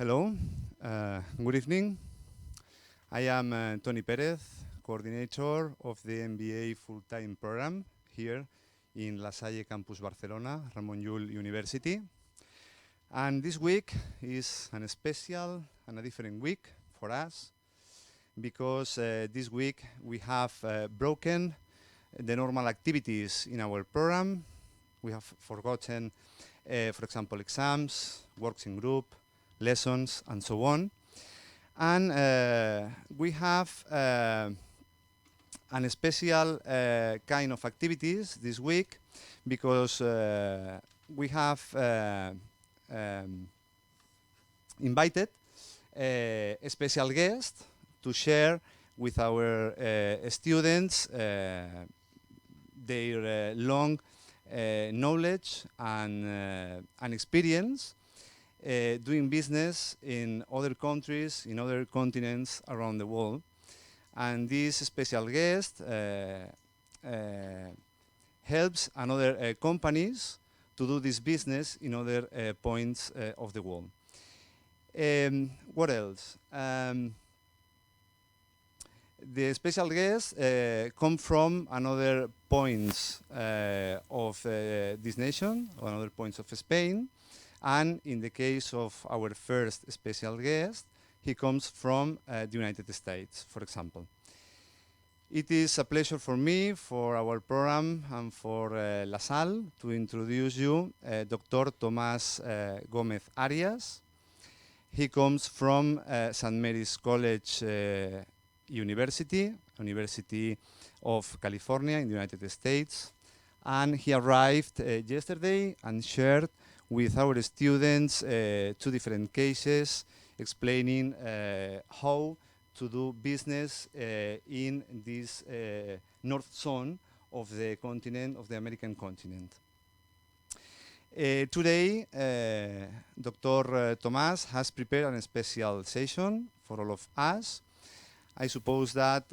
Hello, good evening. I am Toni Pérez, coordinator of the MBA full-time program here in La Salle campus Barcelona, Ramon Llull University. And this week is a special and a different week for us because this week we have broken the normal activities in our program. We have forgotten, for example, exams, works in group, lessons, and so on. And we have a special kind of activities this week because we have invited a special guest to share with our students their long knowledge and experience doing business in other countries, in other continents around the world. And this special guest helps another companies to do this business in other points of the world. What else? The special guests come from another points of this nation, or another points of Spain. And in the case of our first special guest, he comes from the United States, for example. It is a pleasure for me, for our program, and for La Salle to introduce you Dr. Tomás Gómez Arias. He comes from St. Mary's College University of California in the United States. And he arrived yesterday and shared with our students two different cases explaining how to do business in this north zone of the continent, of the American continent. Today, Dr. Tomás has prepared a special session for all of us. I suppose that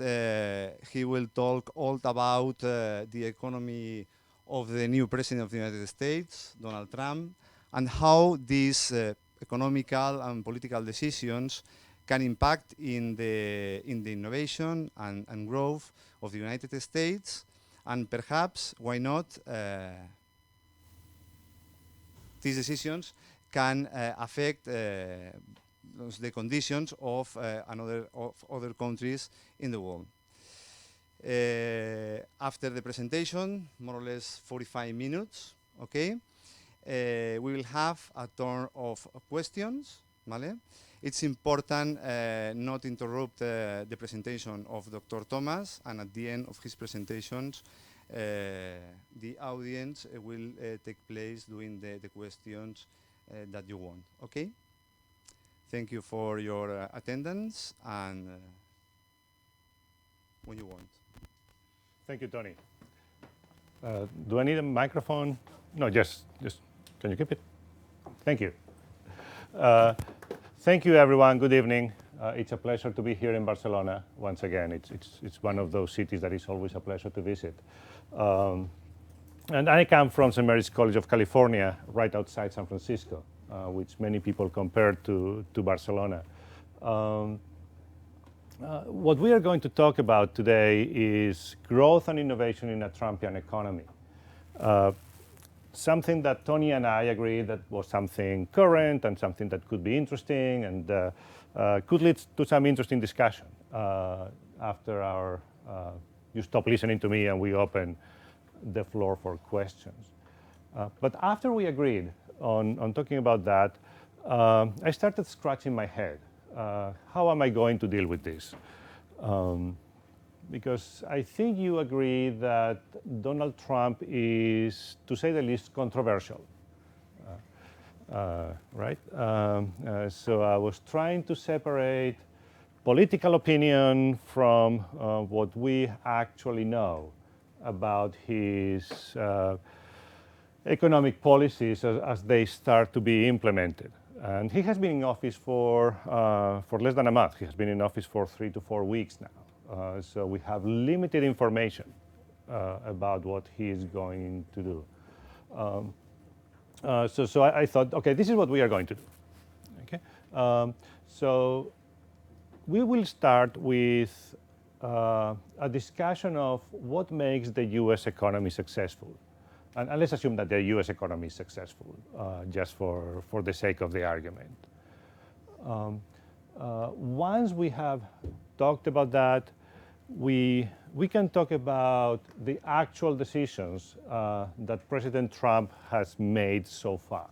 he will talk all about the economy of the new president of the United States, Donald Trump, and how these economical and political decisions can impact in the innovation and growth of the United States, and perhaps, why not, these decisions can affect the conditions of other countries in the world. After the presentation, more or less 45 minutes, okay? We will have a turn of questions, ¿vale? It's important not to interrupt the presentation of Dr. Tomás, and at the end of his presentations, the audience will take place doing the questions that you want, okay? Thank you for your attendance, and when you want. Thank you, Tony. Do I need a microphone? No, just can you keep it? Thank you. Thank you, everyone. Good evening. It's a pleasure to be here in Barcelona once again. It's one of those cities that is always a pleasure to visit. And I come from St. Mary's College of California, right outside San Francisco, which many people compare to Barcelona. What we are going to talk about today is growth and innovation in a Trumpian economy. Something that Tony and I agreed that was something current and something that could be interesting and could lead to some interesting discussion after you stop listening to me and we open the floor for questions. But after we agreed on talking about that, I started scratching my head. How am I going to deal with this? Because I think you agree that Donald Trump is, to say the least, controversial, right? So I was trying to separate political opinion from what we actually know about his economic policies as they start to be implemented. And he has been in office for less than a month. He has been in office for 3 to 4 weeks now. So we have limited information about what he is going to do. So I thought, okay, this is what we are going to do. Okay? So we will start with a discussion of what makes the US economy successful. And let's assume that the US economy is successful, just for the sake of the argument. Once we have talked about that, we can talk about the actual decisions that President Trump has made so far.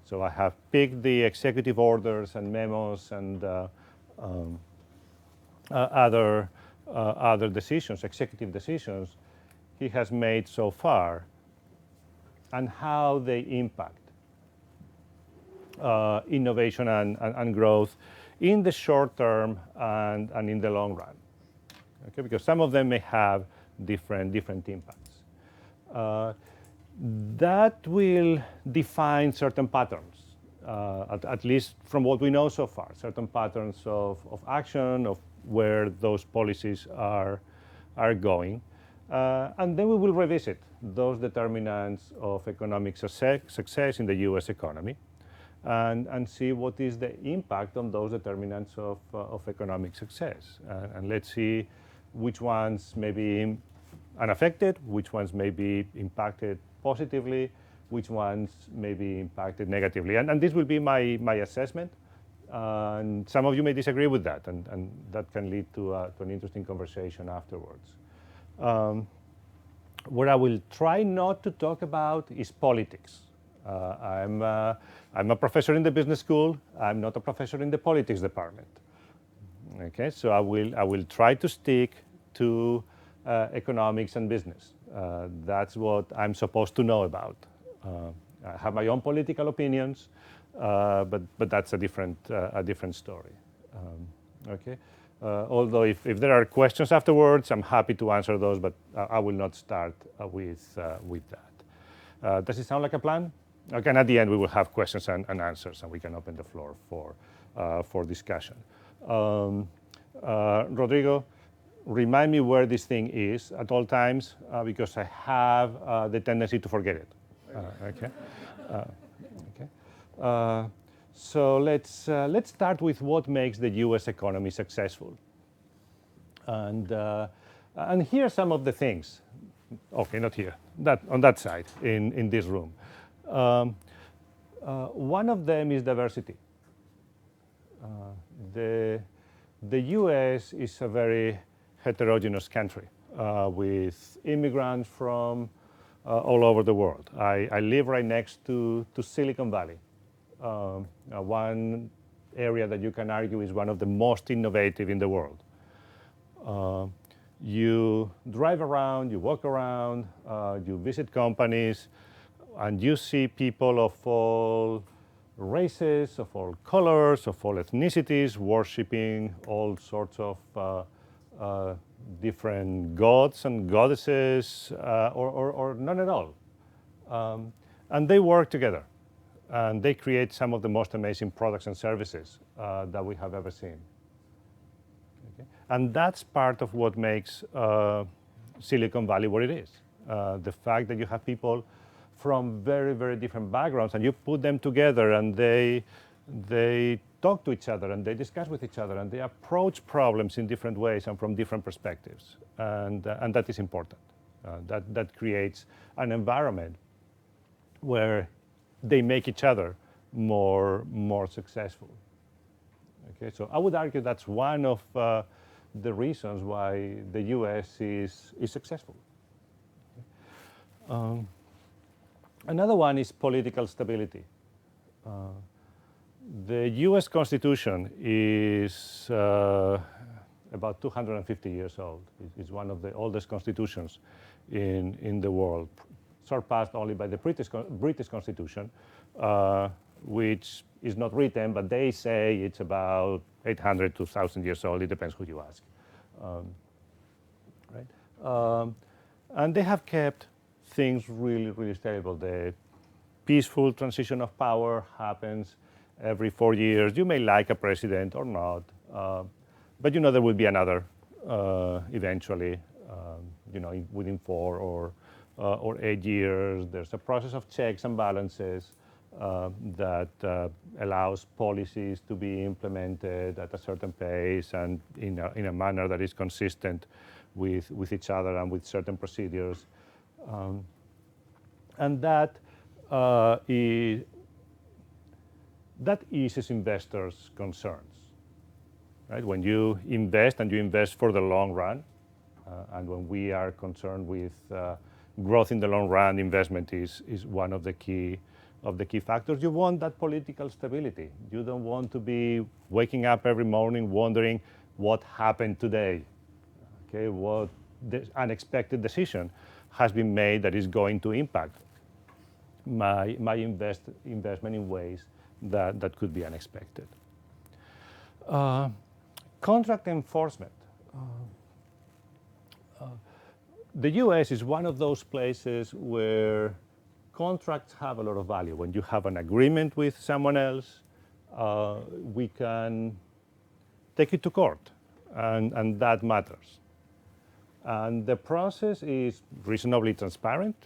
So I have picked the executive orders and memos and other decisions, executive decisions he has made so far, and how they impact innovation and growth in the short term and in the long run. Okay, because some of them may have different impacts. That will define certain patterns, at least from what we know so far, certain patterns of action, of where those policies are going. And then we will revisit those determinants of economic success in the US economy and see what is the impact on those determinants of economic success. And let's see which ones may be unaffected, which ones may be impacted positively, which ones may be impacted negatively. And this will be my assessment. And some of you may disagree with that, and that can lead to an interesting conversation afterwards. What I will try not to talk about is politics. I'm a professor in the business school. I'm not a professor in the politics department. Okay, so I will try to stick to economics and business. That's what I'm supposed to know about. I have my own political opinions, but that's a different story. Okay. Although if there are questions afterwards, I'm happy to answer those, but I will not start with that. Does it sound like a plan? Okay, and at the end we will have questions and answers, and we can open the floor for discussion. Rodrigo, remind me where this thing is at all times, because I have the tendency to forget it. Okay. Okay. So let's start with what makes the U.S. economy successful. And here are some of the things. Okay, not here. On that side, in this room. One of them is diversity. The U.S. is a very heterogeneous country with immigrants from all over the world. I live right next to Silicon Valley. One area that you can argue is one of the most innovative in the world. You drive around, you walk around, you visit companies, and you see people of all races, of all colors, of all ethnicities, worshiping all sorts of different gods and goddesses, or none at all. And they work together. And they create some of the most amazing products and services that we have ever seen. Okay? And that's part of what makes Silicon Valley what it is. The fact that you have people from very, very different backgrounds, and you put them together, and they talk to each other, and they discuss with each other, and they approach problems in different ways and from different perspectives. And that is important. That creates an environment where they make each other more successful. Okay, so I would argue that's one of the reasons why the U.S. is successful. Another one is political stability. The U.S. Constitution is about 250 years old. It's one of the oldest constitutions in the world, surpassed only by the British Constitution, which is not written, but they say it's about 800 to 1,000 years old. It depends who you ask. Right? And they have kept things really, really stable. The peaceful transition of power happens every 4 years. You may like a president or not, but you know there will be another eventually, within 4 or 8 years. There's a process of checks and balances. that allows policies to be implemented at a certain pace and in a manner that is consistent with each other and with certain procedures. And that eases investors' concerns. Right? When you invest and you invest for the long run, and when we are concerned with growth in the long run, investment is one of the key factors. You want that political stability. You don't want to be waking up every morning wondering what happened today. Okay, what unexpected decision has been made that is going to impact my investment in ways that could be unexpected. Contract enforcement. The US is one of those places where contracts have a lot of value. When you have an agreement with someone else, we can take it to court, and that matters. And the process is reasonably transparent,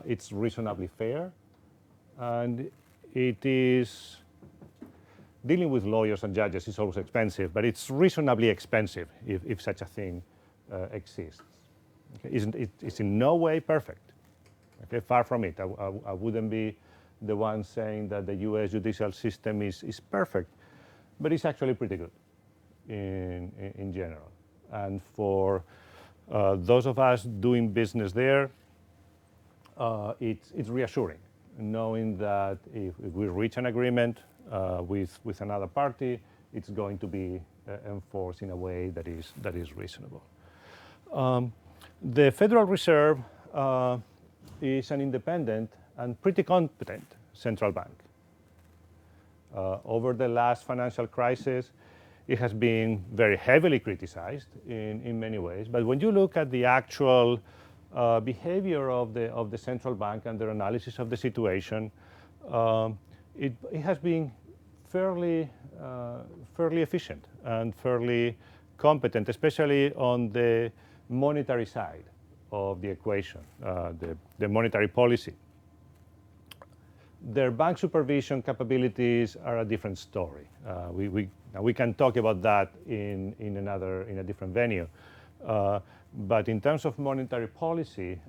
it's reasonably fair, and it is dealing with lawyers and judges is always expensive, but it's reasonably expensive if such a thing exists. Okay? It's in no way perfect. Okay? Far from it. I wouldn't be the one saying that the US judicial system is perfect, but it's actually pretty good in general. And for those of us doing business there, it's reassuring, knowing that if we reach an agreement with another party, it's going to be enforced in a way that is reasonable. The Federal Reserve is an independent and pretty competent central bank. Over the last financial crisis, it has been very heavily criticized in many ways. But when you look at the actual behavior of the central bank and their analysis of the situation, it has been fairly efficient and fairly competent, especially on the monetary side of the equation, the monetary policy. Their bank supervision capabilities are a different story. We can talk about that in a different venue. But in terms of monetary policy,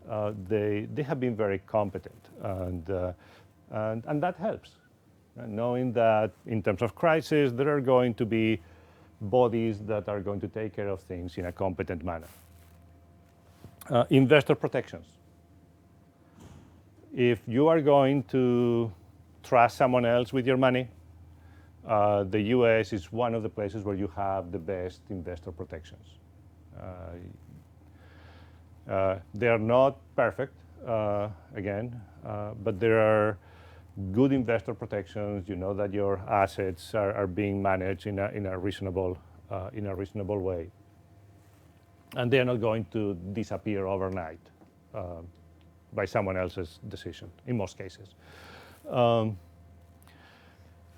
they have been very competent, and that helps. Knowing that in terms of crisis, there are going to be bodies that are going to take care of things in a competent manner. Investor protections. If you are going to trust someone else with your money, the US is one of the places where you have the best investor protections. They are not perfect, again, but there are good investor protections. You know that your assets are being managed in a reasonable way, and they are not going to disappear overnight by someone else's decision in most cases.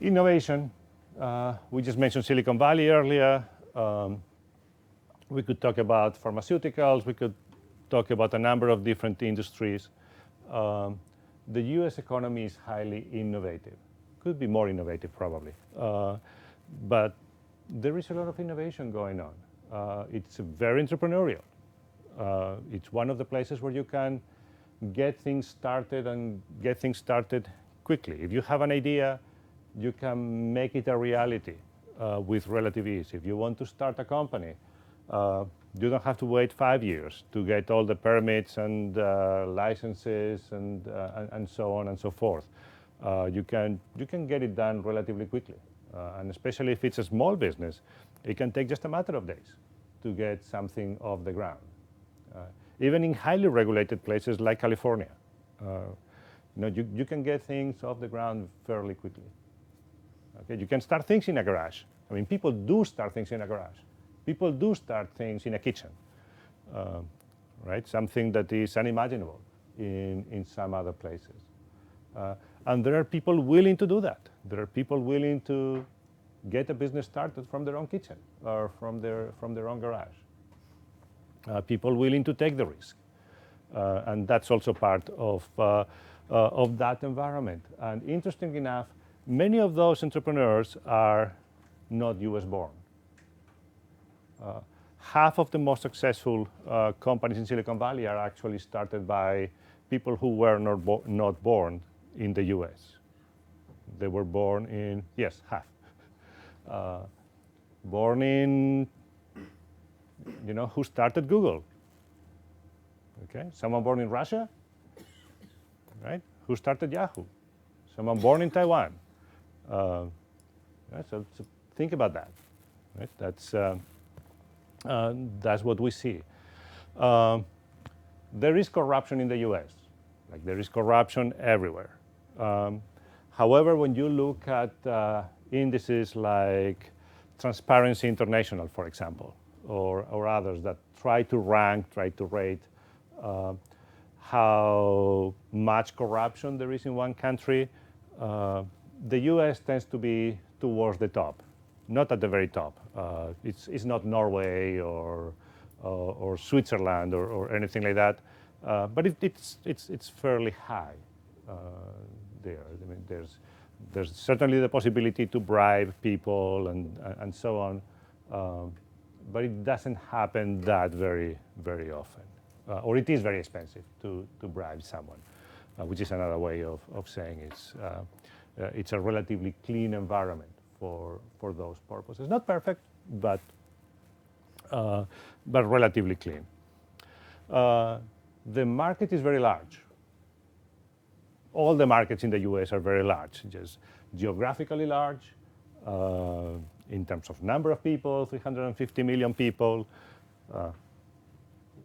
Innovation. We just mentioned Silicon Valley earlier. We could talk about pharmaceuticals. We could talk about a number of different industries. The US economy is highly innovative. Could be more innovative, probably. But there is a lot of innovation going on. It's very entrepreneurial. It's one of the places where you can get things started and get things started quickly. If you have an idea, you can make it a reality with relative ease. If you want to start a company, you don't have to wait 5 years to get all the permits and licenses and so on and so forth. You can get it done relatively quickly. And especially if it's a small business, it can take just a matter of days to get something off the ground. Even in highly regulated places like California, you can get things off the ground fairly quickly. Okay, you can start things in a garage. I mean, people do start things in a garage. People do start things in a kitchen, right? Something that is unimaginable in some other places. And there are people willing to do that. There are people willing to get a business started from their own kitchen or from their own garage. People willing to take the risk. And that's also part of of that environment. And interesting enough, many of those entrepreneurs are not US born. Half of the most successful companies in Silicon Valley are actually started by people who were not born in the US. They were born in, yes, half. Born in, who started Google? Okay, someone born in Russia, right? Who started Yahoo? Someone born in Taiwan. Right? So think about that. Right? That's what we see. There is corruption in the U.S. Like there is corruption everywhere. However, when you look at indices like Transparency International, for example, or others that try to rank, try to rate how much corruption there is in one country, the U.S. tends to be towards the top, not at the very top. It's not Norway or Switzerland or anything like that, but it's fairly high there. I mean, there's certainly the possibility to bribe people and so on, but it doesn't happen that very often, or it is very expensive to bribe someone, which is another way of saying it's a relatively clean environment for those purposes. Not perfect, but relatively clean. The market is very large. All the markets in the US are very large, just geographically large, in terms of number of people, 350 million people,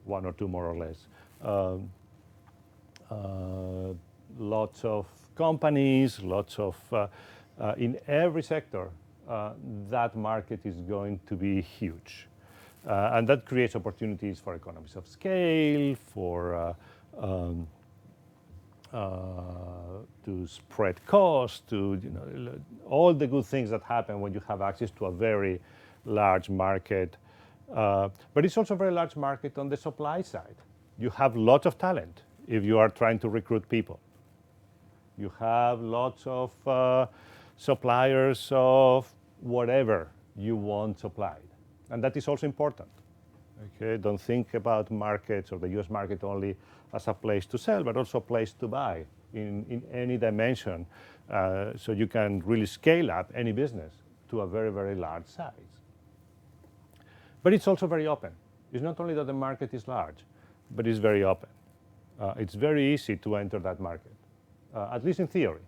one or two more or less. Lots of companies, lots of, in every sector, that market is going to be huge. And that creates opportunities for economies of scale, for to spread costs, to all the good things that happen when you have access to a very large market. But it's also a very large market on the supply side. You have lots of talent if you are trying to recruit people. You have lots of suppliers of whatever you want supplied. And that is also important. Okay? Don't think about markets or the US market only as a place to sell, but also a place to buy in any dimension. So you can really scale up any business to a very large size. But it's also very open. It's not only that the market is large, but it's very open. It's very easy to enter that market, at least in theory.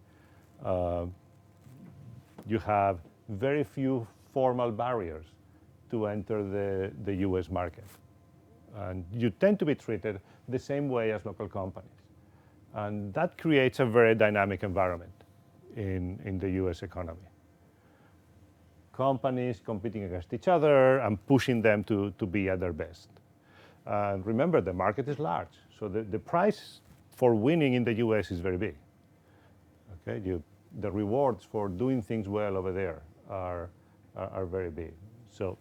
You have very few formal barriers to enter the US market. And you tend to be treated the same way as local companies. And that creates a very dynamic environment in the US economy. Companies competing against each other and pushing them to be at their best. And remember, the market is large. So the price for winning in the US is very big. Okay? The rewards for doing things well over there are very big. So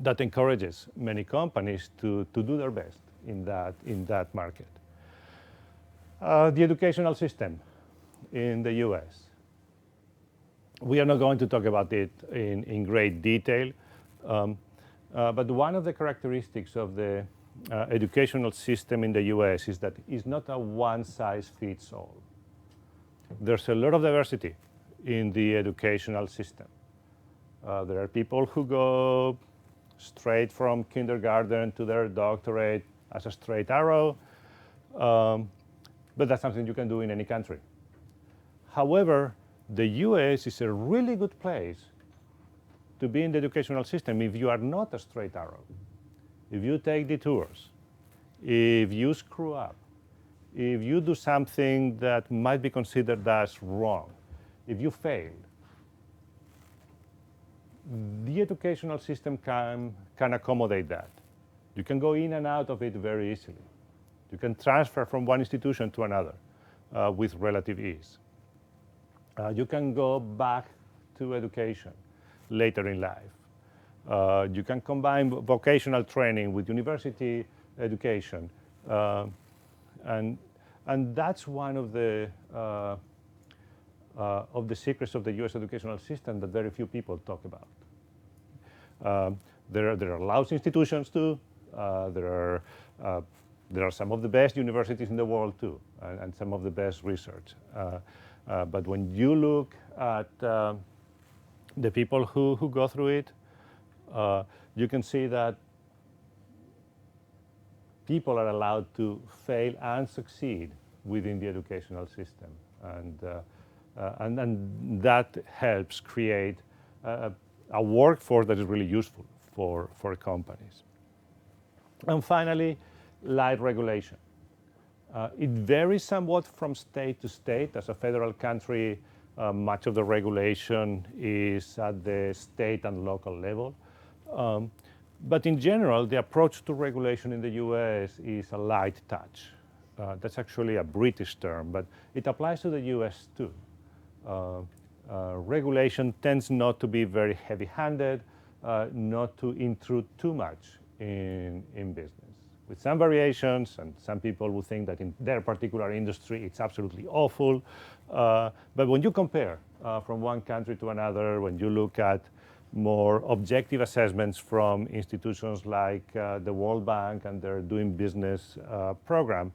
that encourages many companies to do their best in that market. The educational system in the US. We are not going to talk about it in great detail, but one of the characteristics of the educational system in the US is that it's not a one-size-fits-all. There's a lot of diversity in the educational system. There are people who go straight from kindergarten to their doctorate as a straight arrow, but that's something you can do in any country. However, the US is a really good place to be in the educational system if you are not a straight arrow. If you take detours, if you screw up, if you do something that might be considered as wrong, if you fail, the educational system can accommodate that. You can go in and out of it very easily. You can transfer from one institution to another with relative ease. You can go back to education later in life. You can combine vocational training with university education. And And that's one of the secrets of the US educational system that very few people talk about. There are lousy institutions too. There are some of the best universities in the world too, and some of the best research. But when you look at the people who go through it, you can see that people are allowed to fail and succeed within the educational system. And that helps create a workforce that is really useful for companies. And finally, light regulation. It varies somewhat from state to state. As a federal country, much of the regulation is at the state and local level. But in general, the approach to regulation in the US is a light touch. That's actually a British term, but it applies to the US too. Regulation tends not to be very heavy-handed, not to intrude too much in business. With some variations, and some people will think that in their particular industry it's absolutely awful. But when you compare from one country to another, when you look at more objective assessments from institutions like the World Bank and their Doing Business program,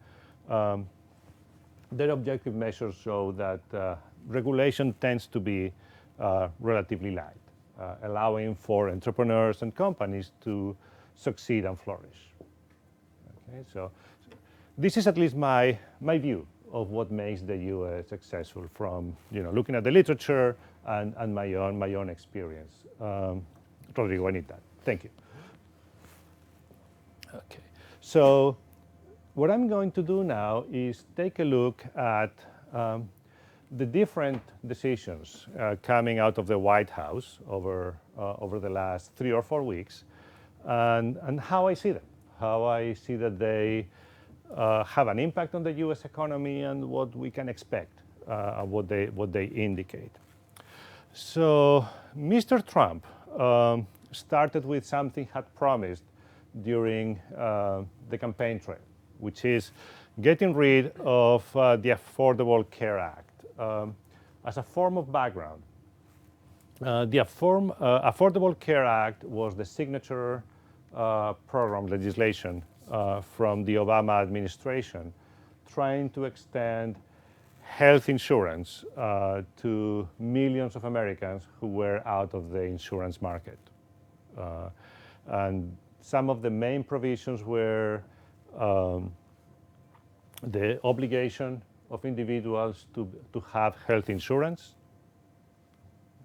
their objective measures show that regulation tends to be relatively light, allowing for entrepreneurs and companies to succeed and flourish. Okay, so this is at least my view of what makes the US successful from looking at the literature and my own experience. Rodrigo, I need that. Thank you. Okay, so what I'm going to do now is take a look at the different decisions coming out of the White House over the last 3 or 4 weeks, and how I see them, how I see that they have an impact on the U.S. economy and what we can expect, what they indicate. So Mr. Trump started with something he had promised during the campaign trail, which is getting rid of the Affordable Care Act. As a form of background, the Affordable Care Act was the signature program legislation from the Obama administration trying to extend health insurance to millions of Americans who were out of the insurance market. And some of the main provisions were the obligation of individuals to have health insurance.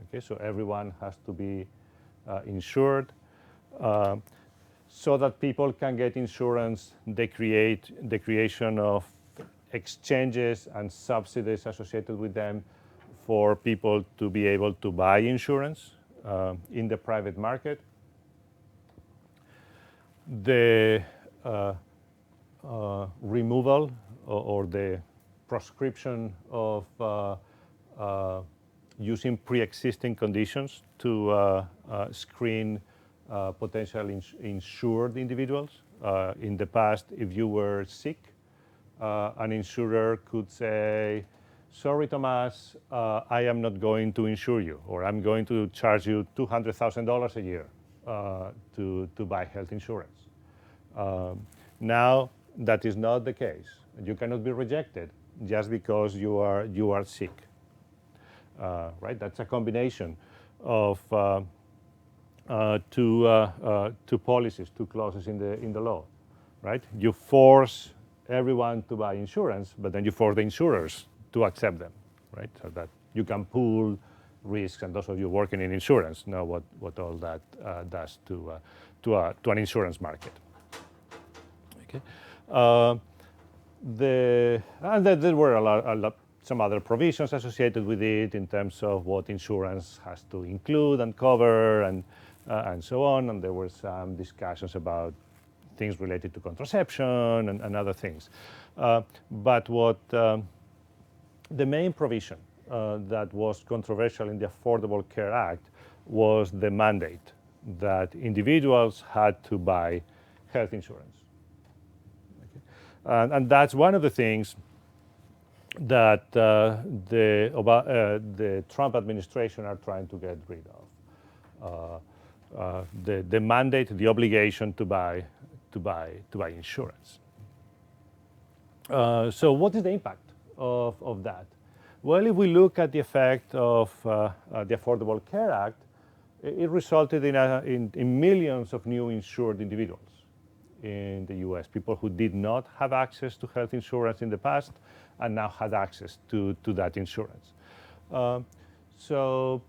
Okay, so everyone has to be insured. So that people can get insurance, they create the creation of exchanges and subsidies associated with them for people to be able to buy insurance in the private market. The removal or the proscription of using pre-existing conditions to screen potential insured individuals. In the past, if you were sick, an insurer could say, sorry, Thomas, I am not going to insure you, or I'm going to charge you $200,000 a year to buy health insurance. Now, that is not the case. You cannot be rejected just because you are sick. Right? That's a combination of two policies, two clauses in the law. Right? You force everyone to buy insurance, but then you force the insurers to accept them. Right? So that you can pool risks, and those of you working in insurance know what all that does to an insurance market. Okay. And there were some other provisions associated with it in terms of what insurance has to include and cover and so on. And there were some discussions about things related to contraception and other things. But what the main provision that was controversial in the Affordable Care Act was the mandate that individuals had to buy health insurance. Okay. And that's one of the things that the Trump administration are trying to get rid of. The mandate, the obligation to buy insurance. So what is the impact of that? Well, if we look at the effect of the Affordable Care Act, it resulted in millions of new insured individuals in the US, people who did not have access to health insurance in the past and now had access to that insurance. So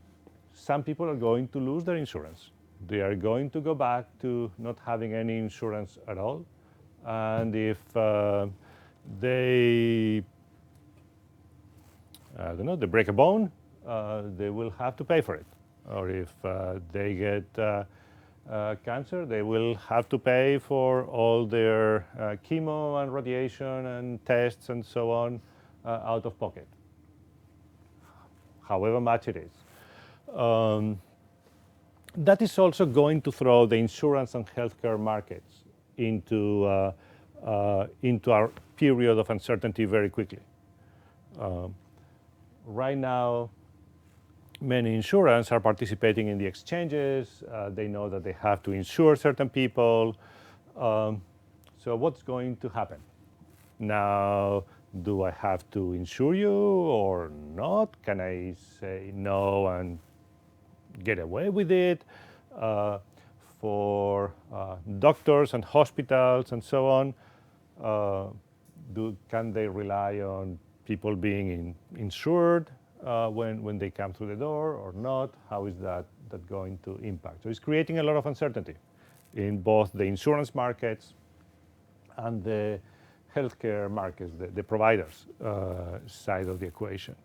some people are going to lose their insurance. They are going to go back to not having any insurance at all. And if they break a bone, they will have to pay for it. Or if they get cancer, they will have to pay for all their chemo and radiation and tests and so on out of pocket, however much it is. That is also going to throw the insurance and healthcare markets into our period of uncertainty very quickly. Right now, many insurers are participating in the exchanges. They know that they have to insure certain people. So what's going to happen? Now, do I have to insure you or not? Can I say no and get away with it? For doctors and hospitals and so on, can they rely on people being insured when they come through the door or not? How is that going to impact? So it's creating a lot of uncertainty in both the insurance markets and the healthcare markets, the providers side of the equation.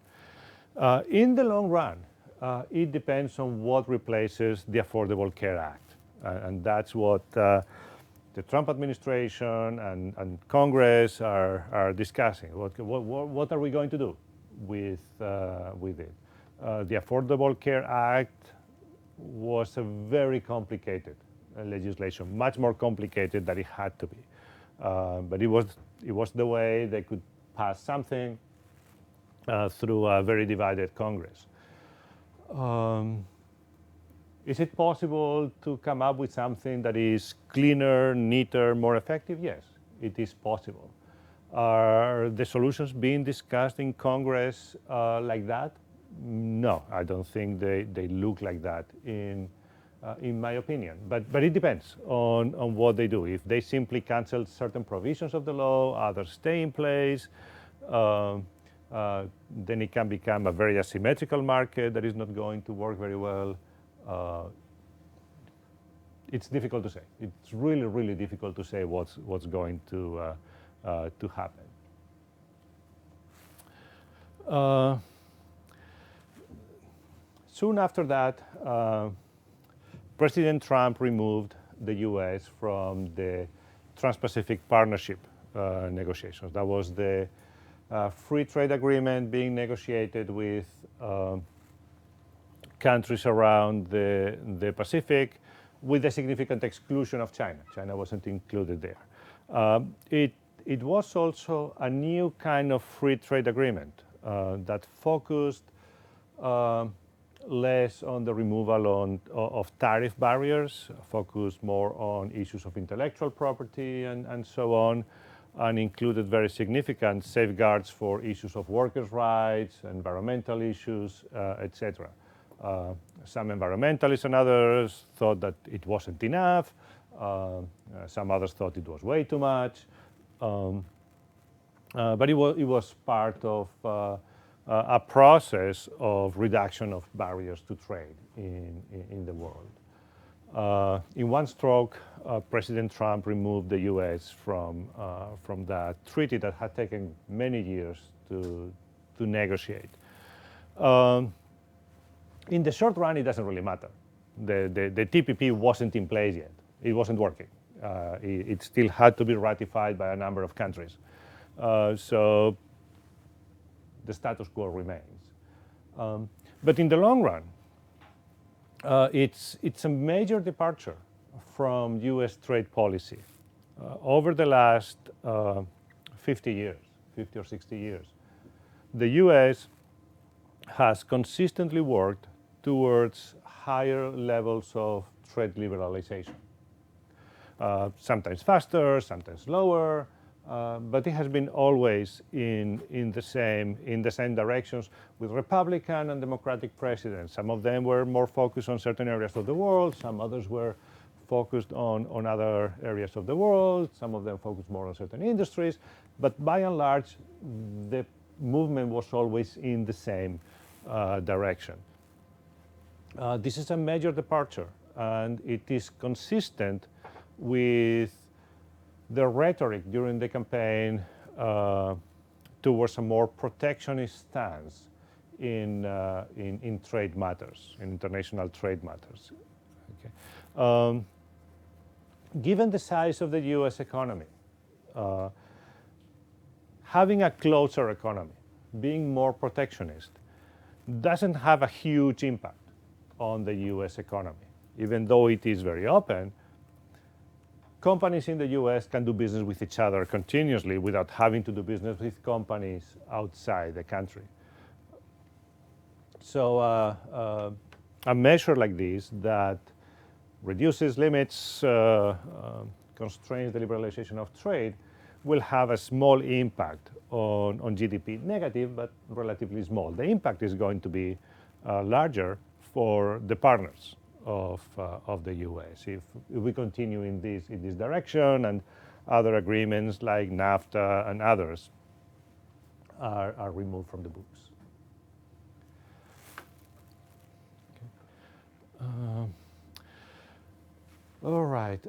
In the long run, it depends on what replaces the Affordable Care Act. And that's what the Trump administration and Congress are discussing. What are we going to do with it? The Affordable Care Act was a very complicated legislation, much more complicated than it had to be. But it was the way they could pass something through a very divided Congress. Is it possible to come up with something that is cleaner, neater, more effective? Yes, it is possible. Are the solutions being discussed in Congress like that? No, I don't think they look like that in my opinion. But it depends on what they do. If they simply cancel certain provisions of the law, others stay in place, then it can become a very asymmetrical market that is not going to work very well. It's difficult to say. It's really, really difficult to say what's going to happen. Soon after that, President Trump removed the U.S. from the Trans-Pacific Partnership negotiations. That was the free trade agreement being negotiated with countries around the Pacific, with a significant exclusion of China. China wasn't included there. It was also a new kind of free trade agreement that focused less on the removal of tariff barriers, focused more on issues of intellectual property and so on, and included very significant safeguards for issues of workers' rights, environmental issues, etc. Some environmentalists and others thought that it wasn't enough. Some others thought it was way too much. But it was part of a process of reduction of barriers to trade in the world. In one stroke, President Trump removed the U.S. from that treaty that had taken many years to negotiate. In the short run, it doesn't really matter. The TPP wasn't in place yet. It wasn't working. It still had to be ratified by a number of countries. So the status quo remains. But in the long run, it's a major departure from U.S. trade policy. Over the last 50 or 60 years, the US has consistently worked towards higher levels of trade liberalization. Sometimes faster, sometimes slower, but it has been always in the same directions with Republican and Democratic presidents. Some of them were more focused on certain areas of the world, some others were focused on other areas of the world, some of them focused more on certain industries, but by and large, the movement was always in the same direction. This is a major departure, and it is consistent with the rhetoric during the campaign towards a more protectionist stance in trade matters, in international trade matters. Okay. Given the size of the US economy, having a closer economy, being more protectionist, doesn't have a huge impact on the US economy. Even though it is very open, companies in the US can do business with each other continuously without having to do business with companies outside the country. So a measure like this that reduces limits, constrains the liberalization of trade, will have a small impact on GDP, negative but relatively small. The impact is going to be larger for the partners of the US if we continue in this direction, and other agreements like NAFTA and others are removed from the books. Okay. All right.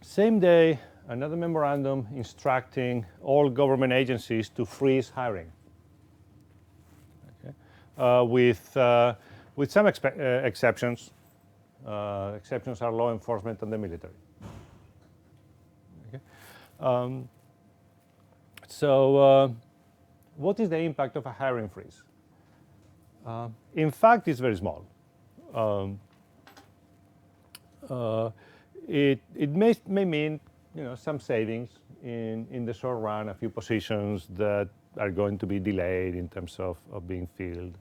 Same day, another memorandum instructing all government agencies to freeze hiring. Okay. With some exceptions. Exceptions are law enforcement and the military. Okay. So what is the impact of a hiring freeze? In fact, it's very small. It may mean some savings in the short run, a few positions that are going to be delayed in terms of being filled.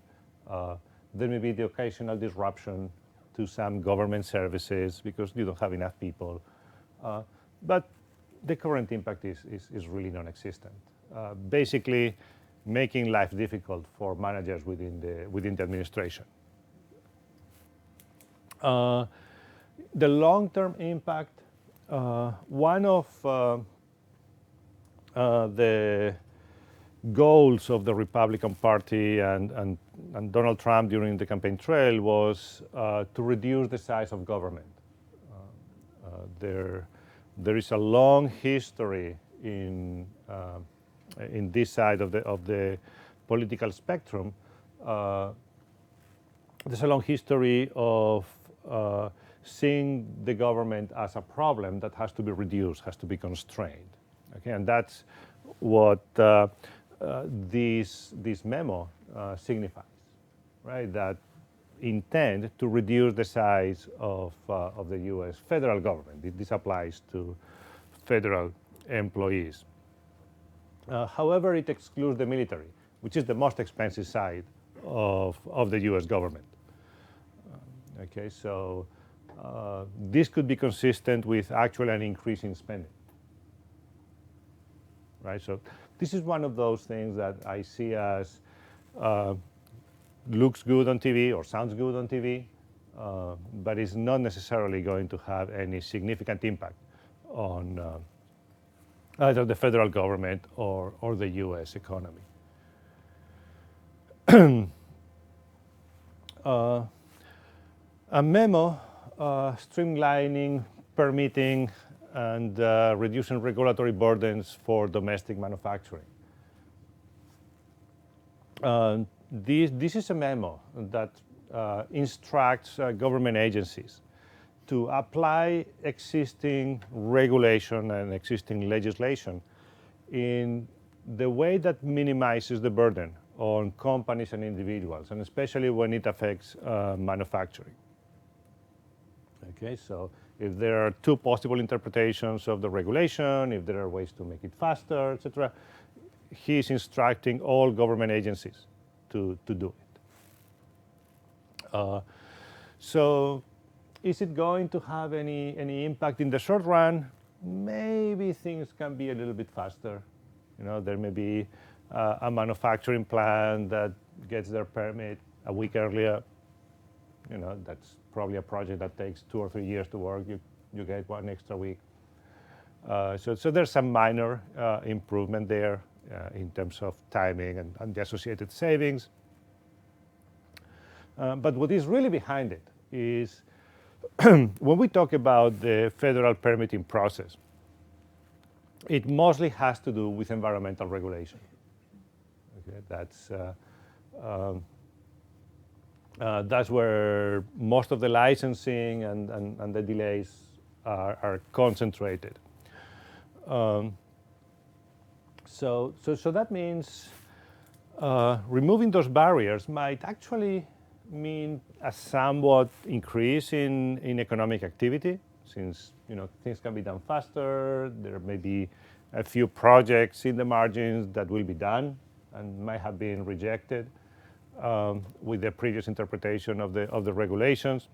There may be the occasional disruption to some government services because you don't have enough people. But the current impact is really non-existent. Basically, making life difficult for managers within the administration. The long-term impact, one of the goals of the Republican Party and Donald Trump during the campaign trail was to reduce the size of government. There is a long history in this side of the political spectrum. There's a long history of seeing the government as a problem that has to be reduced, has to be constrained. Okay, and that's what this memo signifies, right? That intent to reduce the size of the U.S. federal government. This applies to federal employees. However, it excludes the military, which is the most expensive side of the U.S. government. Okay, so this could be consistent with actually an increase in spending, right? So this is one of those things that I see as looks good on TV or sounds good on TV, but is not necessarily going to have any significant impact on either the federal government or the U.S. economy. A memo streamlining, permitting, and reducing regulatory burdens for domestic manufacturing. This is a memo that instructs government agencies to apply existing regulation and existing legislation in the way that minimizes the burden on companies and individuals, and especially when it affects manufacturing. Okay, so if there are two possible interpretations of the regulation, if there are ways to make it faster, etc., he's instructing all government agencies to do it. So is it going to have any impact in the short run? Maybe things can be a little bit faster. There may be a manufacturing plant that gets their permit a week earlier. That's probably a project that takes 2 or 3 years to work. You get 1 extra week. So there's some minor improvement there in terms of timing and the associated savings. But what is really behind it is when we talk about the federal permitting process, it mostly has to do with environmental regulation. Okay, that's where most of the licensing and the delays are concentrated. So that means removing those barriers might actually mean a somewhat increase in economic activity, since things can be done faster. There may be a few projects in the margins that will be done and might have been rejected with the previous interpretation of the regulations.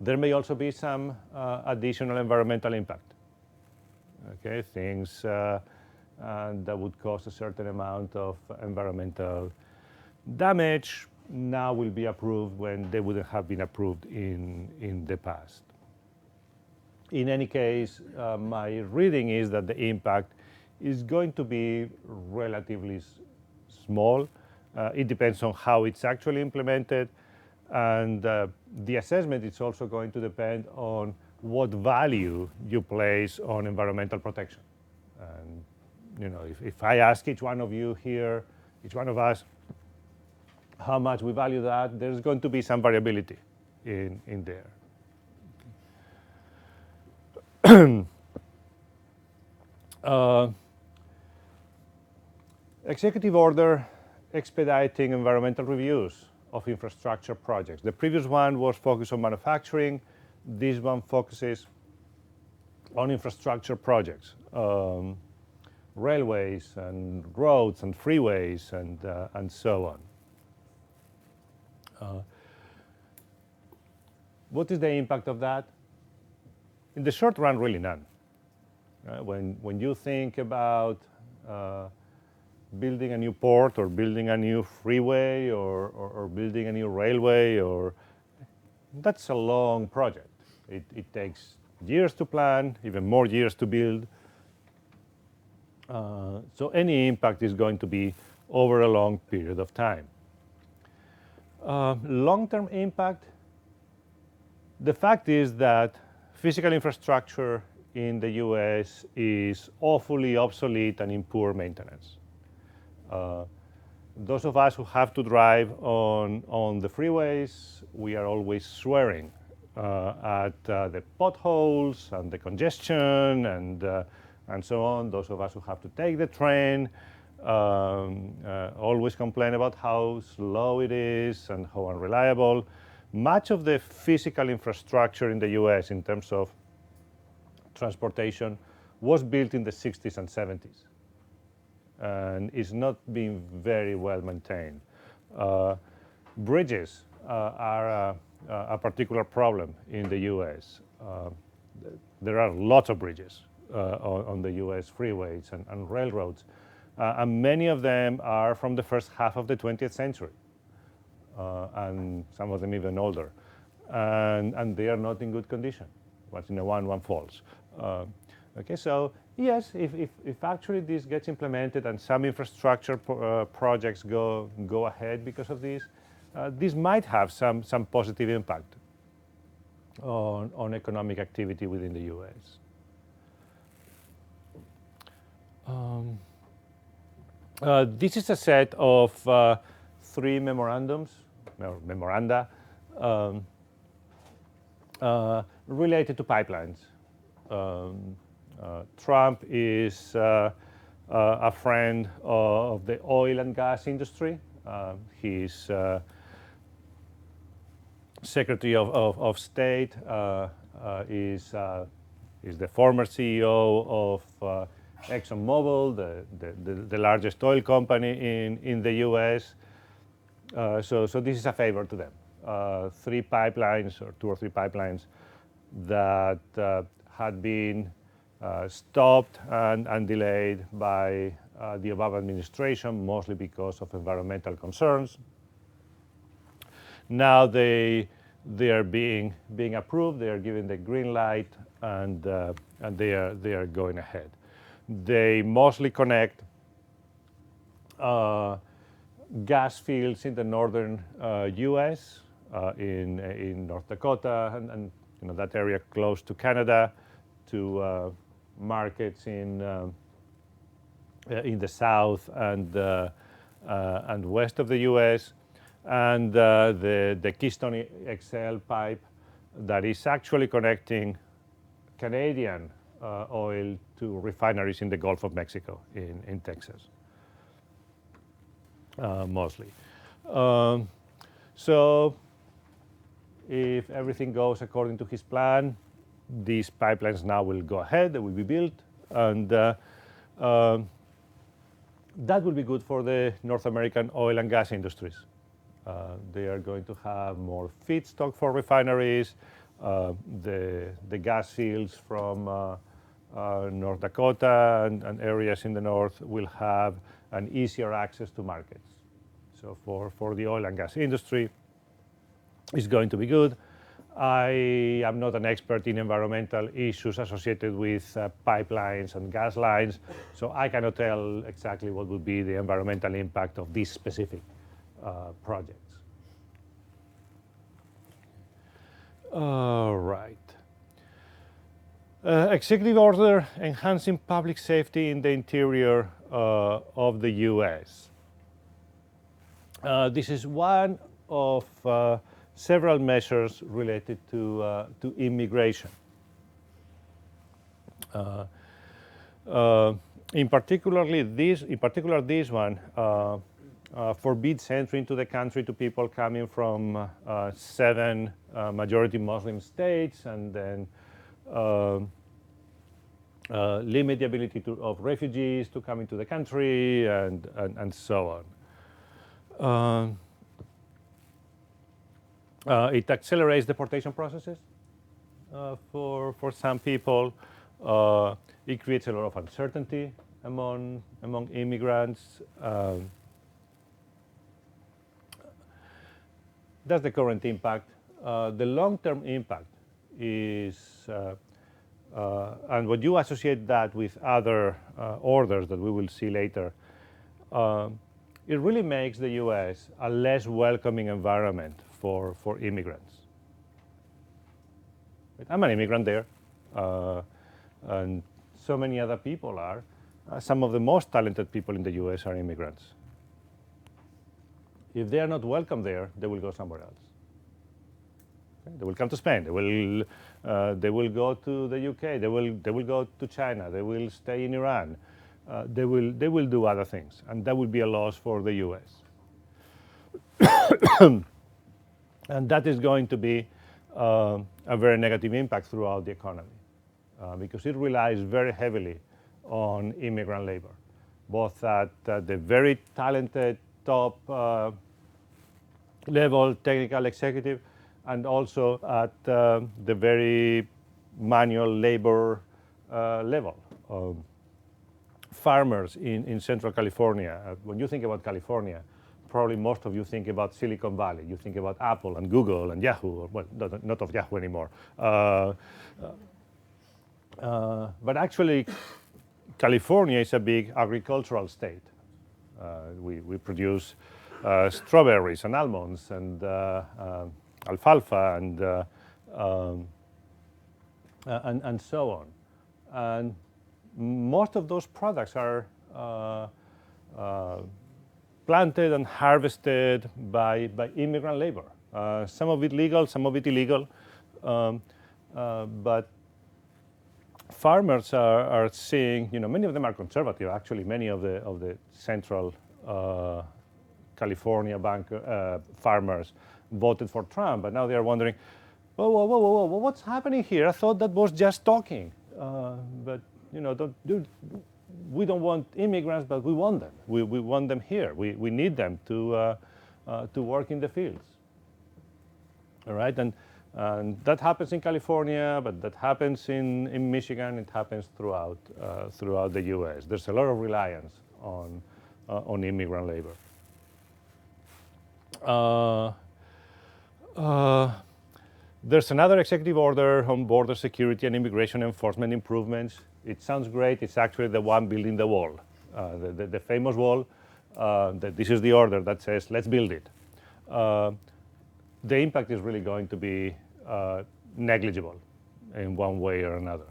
There may also be some additional environmental impact. Okay, things that would cause a certain amount of environmental damage now will be approved when they wouldn't have been approved in the past. In any case, my reading is that the impact is going to be relatively small. It depends on how it's actually implemented, and the assessment is also going to depend on what value you place on environmental protection. And if I ask each one of you here, each one of us, how much we value that, there's going to be some variability in there. Executive order expediting environmental reviews of infrastructure projects. The previous one was focused on manufacturing. This one focuses on infrastructure projects, railways and roads and freeways and so on. What is the impact of that? In the short run, really none. When you think about building a new port or building a new freeway or building a new railway, that's a long project. It takes years to plan, even more years to build. So any impact is going to be over a long period of time. Long-term impact, the fact is that physical infrastructure in the US is awfully obsolete and in poor maintenance. Those of us who have to drive on the freeways, we are always swearing at the potholes and the congestion and so on. Those of us who have to take the train always complain about how slow it is and how unreliable. Much of the physical infrastructure in the US in terms of transportation was built in the 60s and 70s and is not being very well maintained. Bridges are a particular problem in the US. There are lots of bridges on the US freeways and railroads, and many of them are from the first half of the 20th century. And some of them even older, and they are not in good condition. Once in a while, one falls. Okay, so yes, if actually this gets implemented and some infrastructure projects go ahead because of this, this might have some positive impact on economic activity within the US. This is a set of 3 memoranda related to pipelines. Trump is a friend of the oil and gas industry. He's Secretary of State, is the former CEO of ExxonMobil, the largest oil company in the US. So this is a favor to them. 3 pipelines, or 2 or 3 pipelines, that had been stopped and delayed by the Obama administration, mostly because of environmental concerns. Now they are being approved. They are given the green light, and they are going ahead. They mostly connect gas fields in the northern U.S., in North Dakota, and that area close to Canada, to markets in the south and west of the U.S., and the Keystone XL pipe that is actually connecting Canadian oil to refineries in the Gulf of Mexico, in Texas, mostly. So if everything goes according to his plan, these pipelines now will go ahead, they will be built, and that will be good for the North American oil and gas industries. They are going to have more feedstock for refineries. The gas fields from North Dakota and areas in the north will have an easier access to markets. So for the oil and gas industry, it's going to be good. I am not an expert in environmental issues associated with pipelines and gas lines, so I cannot tell exactly what would be the environmental impact of these specific projects. All right. Executive order enhancing public safety in the interior of the U.S. This is one of several measures related to immigration. In particular, this one forbids entry into the country to people coming from 7 majority Muslim states, and then limit the ability of refugees to come into the country, and so on. It accelerates deportation processes for some people. It creates a lot of uncertainty among immigrants. That's the current impact. The long-term impact is, and when you associate that with other orders that we will see later, it really makes the U.S. a less welcoming environment for immigrants. I'm an immigrant there, and so many other people are. Some of the most talented people in the U.S. are immigrants. If they are not welcome there, they will go somewhere else. Okay? They will come to Spain. They will go to the UK. They will go to China. They will stay in Iran. They will do other things, and that will be a loss for the U.S. And that is going to be a very negative impact throughout the economy, because it relies very heavily on immigrant labor, both at the very talented top level, technical executive, and also at the very manual labor level. Farmers in Central California, when you think about California, probably most of you think about Silicon Valley. You think about Apple and Google and Yahoo, well, not of Yahoo anymore. But actually, California is a big agricultural state. We produce strawberries and almonds and alfalfa and so on. And most of those products are planted and harvested by immigrant labor. Some of it legal, some of it illegal. But farmers are seeing, many of them are conservative. Actually, many of the Central California farmers voted for Trump, but now they are wondering, whoa, what's happening here? I thought that was just talking. But we don't want immigrants, but we want them. We want them here. We need them to work in the fields. All right, and that happens in California, but that happens in Michigan. It happens throughout the U.S. There's a lot of reliance on immigrant labor. There's another executive order on border security and immigration enforcement improvements. It sounds great. It's actually the one building the wall, the famous wall. This is the order that says, let's build it. The impact is really going to be negligible in one way or another.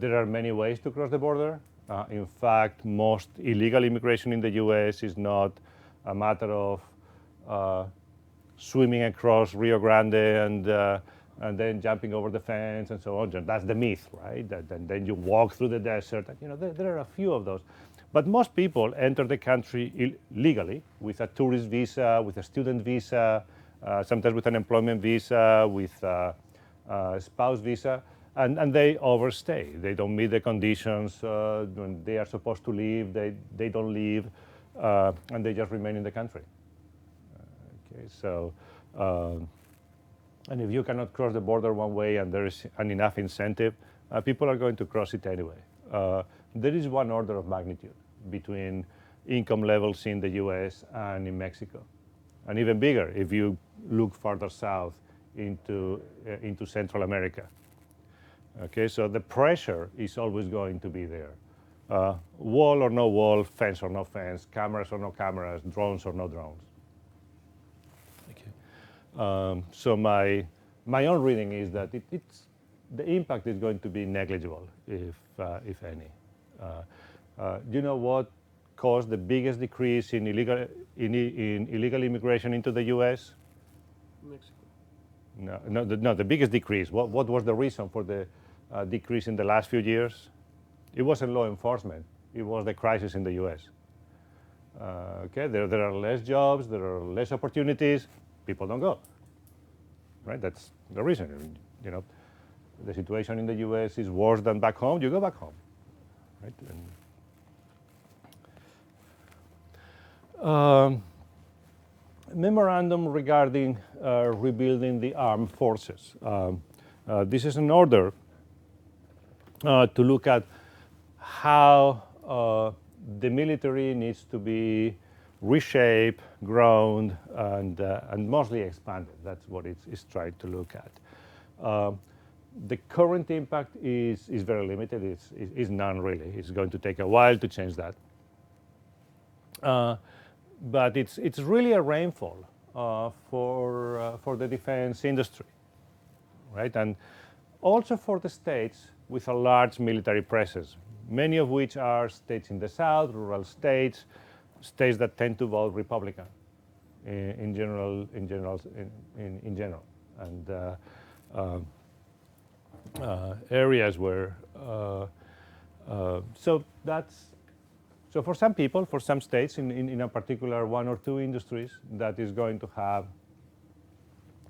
There are many ways to cross the border. In fact, most illegal immigration in the US is not a matter of swimming across Rio Grande and then jumping over the fence and so on. That's the myth, right? Then you walk through the desert. There are a few of those. But most people enter the country legally with a tourist visa, with a student visa, sometimes with an employment visa, with a spouse visa, and they overstay. They don't meet the conditions when they are supposed to leave. They don't leave, and they just remain in the country. Okay, so, and if you cannot cross the border one way and there is an enough incentive, people are going to cross it anyway. There is one order of magnitude between income levels in the US and in Mexico. And even bigger if you look farther south into Central America. Okay, so the pressure is always going to be there. Wall or no wall, fence or no fence, cameras or no cameras, drones or no drones. Okay. So my own reading is that the impact is going to be negligible, if any. Do you know what caused the biggest decrease in illegal immigration into the U.S.? Mexico. No, the biggest decrease. What was the reason for the decrease in the last few years? It wasn't law enforcement. It was the crisis in the U.S. Okay, there are less jobs, there are less opportunities. People don't go. Right, that's the reason. The situation in the U.S. is worse than back home. You go back home. Right. Memorandum regarding rebuilding the armed forces. This is an order to look at how the military needs to be reshaped, grown, and mostly expanded. That's what it's trying to look at. The current impact is very limited. It's none really. It's going to take a while to change that. But it's really a rainfall for the defense industry, right? And also for the states with a large military presence, many of which are states in the south, rural states, states that tend to vote Republican in general, and areas where so for some people, for some states in a particular one or two industries, that is going to have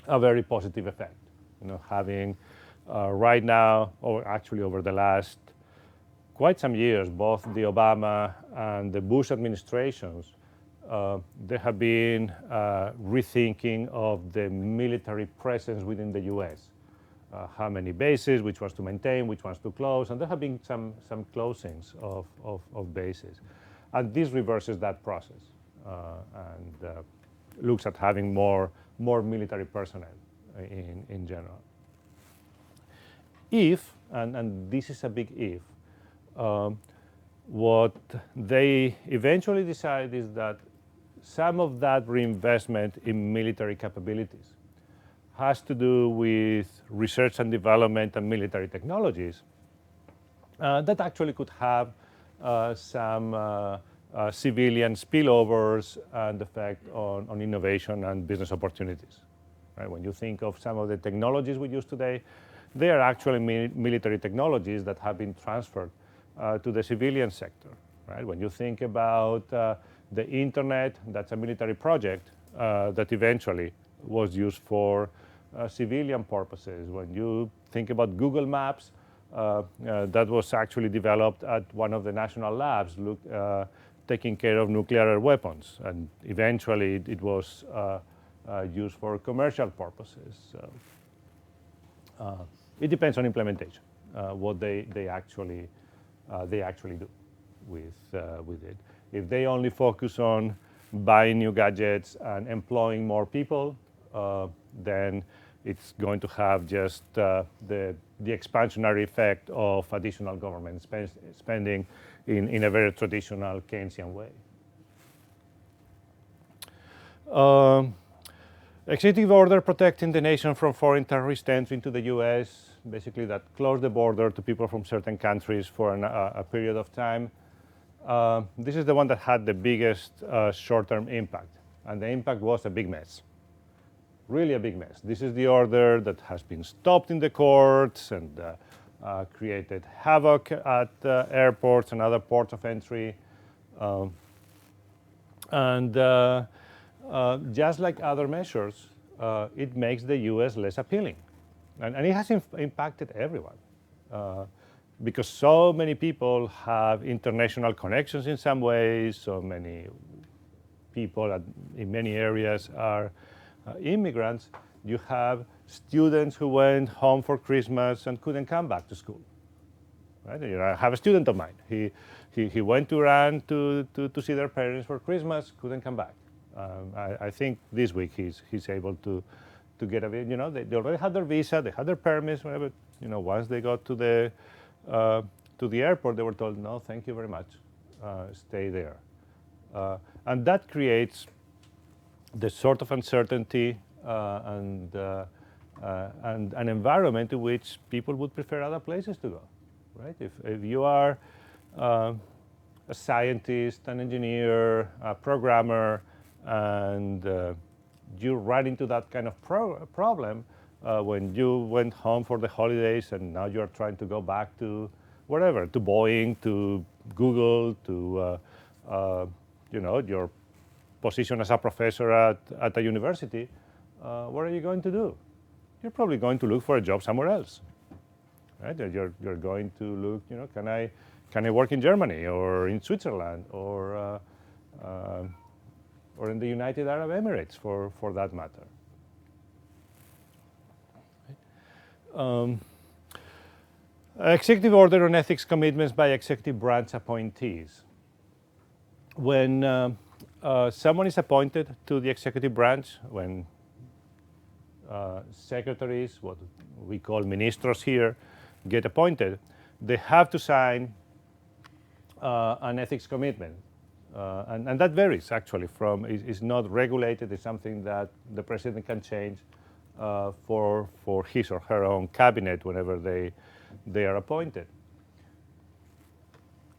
a very positive effect. Having right now, or actually over the last quite some years, both the Obama and the Bush administrations, there have been rethinking of the military presence within the U.S. How many bases, which ones to maintain, which ones to close, and there have been some closings of bases. And this reverses that process and looks at having more military personnel in general. If, and this is a big if, what they eventually decide is that some of that reinvestment in military capabilities has to do with research and development and military technologies, that actually could have some civilian spillovers and effect on innovation and business opportunities. Right? When you think of some of the technologies we use today, they are actually military technologies that have been transferred to the civilian sector. Right? When you think about the internet, that's a military project that eventually was used for civilian purposes. When you think about Google Maps, that was actually developed at one of the national labs taking care of nuclear weapons, and eventually it was used for commercial purposes. So, it depends on implementation, what they actually do with it. If they only focus on buying new gadgets and employing more people, then it's going to have just the expansionary effect of additional government spending in a very traditional Keynesian way. Executive order protecting the nation from foreign terrorist entry into the US, basically that closed the border to people from certain countries for a period of time. This is the one that had the biggest short-term impact, and the impact was a big mess. Really a big mess. This is the order that has been stopped in the courts and created havoc at airports and other ports of entry. Just like other measures, it makes the US less appealing. And it has impacted everyone. Because so many people have international connections in some ways, so many people in many areas are immigrants. You have students who went home for Christmas and couldn't come back to school. Right? You know, I have a student of mine. He went to Iran to see their parents for Christmas, couldn't come back. I think this week he's able to get a visa. You know, they already had their visa, they had their permits, whatever. You know, once they got to the airport, they were told, no, thank you very much, stay there. And that creates the sort of uncertainty and an environment in which people would prefer other places to go, right? If you are a scientist, an engineer, a programmer, and you run into that kind of problem when you went home for the holidays and now you're trying to go back to wherever, to Boeing, to Google, to you know, your position as a professor at a university, what are you going to do? You're probably going to look for a job somewhere else, right? You're going to look, you know, can I work in Germany or in Switzerland or in the United Arab Emirates for that matter. Executive order on ethics commitments by executive branch appointees. When someone is appointed to the executive branch, when secretaries, what we call ministros here, get appointed, they have to sign an ethics commitment. And that varies actually from, it's not regulated, it's something that the president can change for his or her own cabinet whenever they are appointed.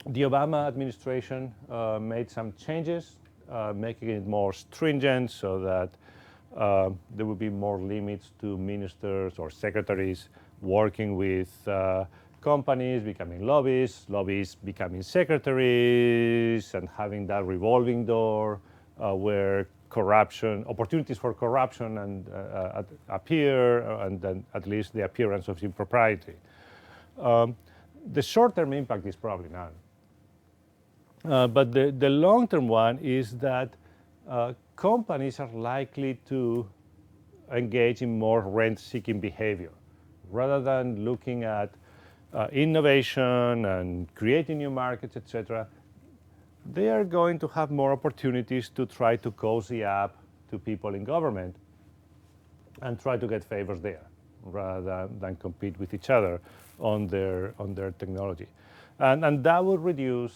The Obama administration made some changes, making it more stringent so that there will be more limits to ministers or secretaries working with companies, becoming lobbyists becoming secretaries, and having that revolving door where opportunities for corruption and appear, and then at least the appearance of impropriety. The short-term impact is probably none. But the long-term one is that companies are likely to engage in more rent-seeking behavior. Rather than looking at innovation and creating new markets, etc., they are going to have more opportunities to try to cozy up to people in government and try to get favors there, rather than compete with each other on their technology. And that will reduce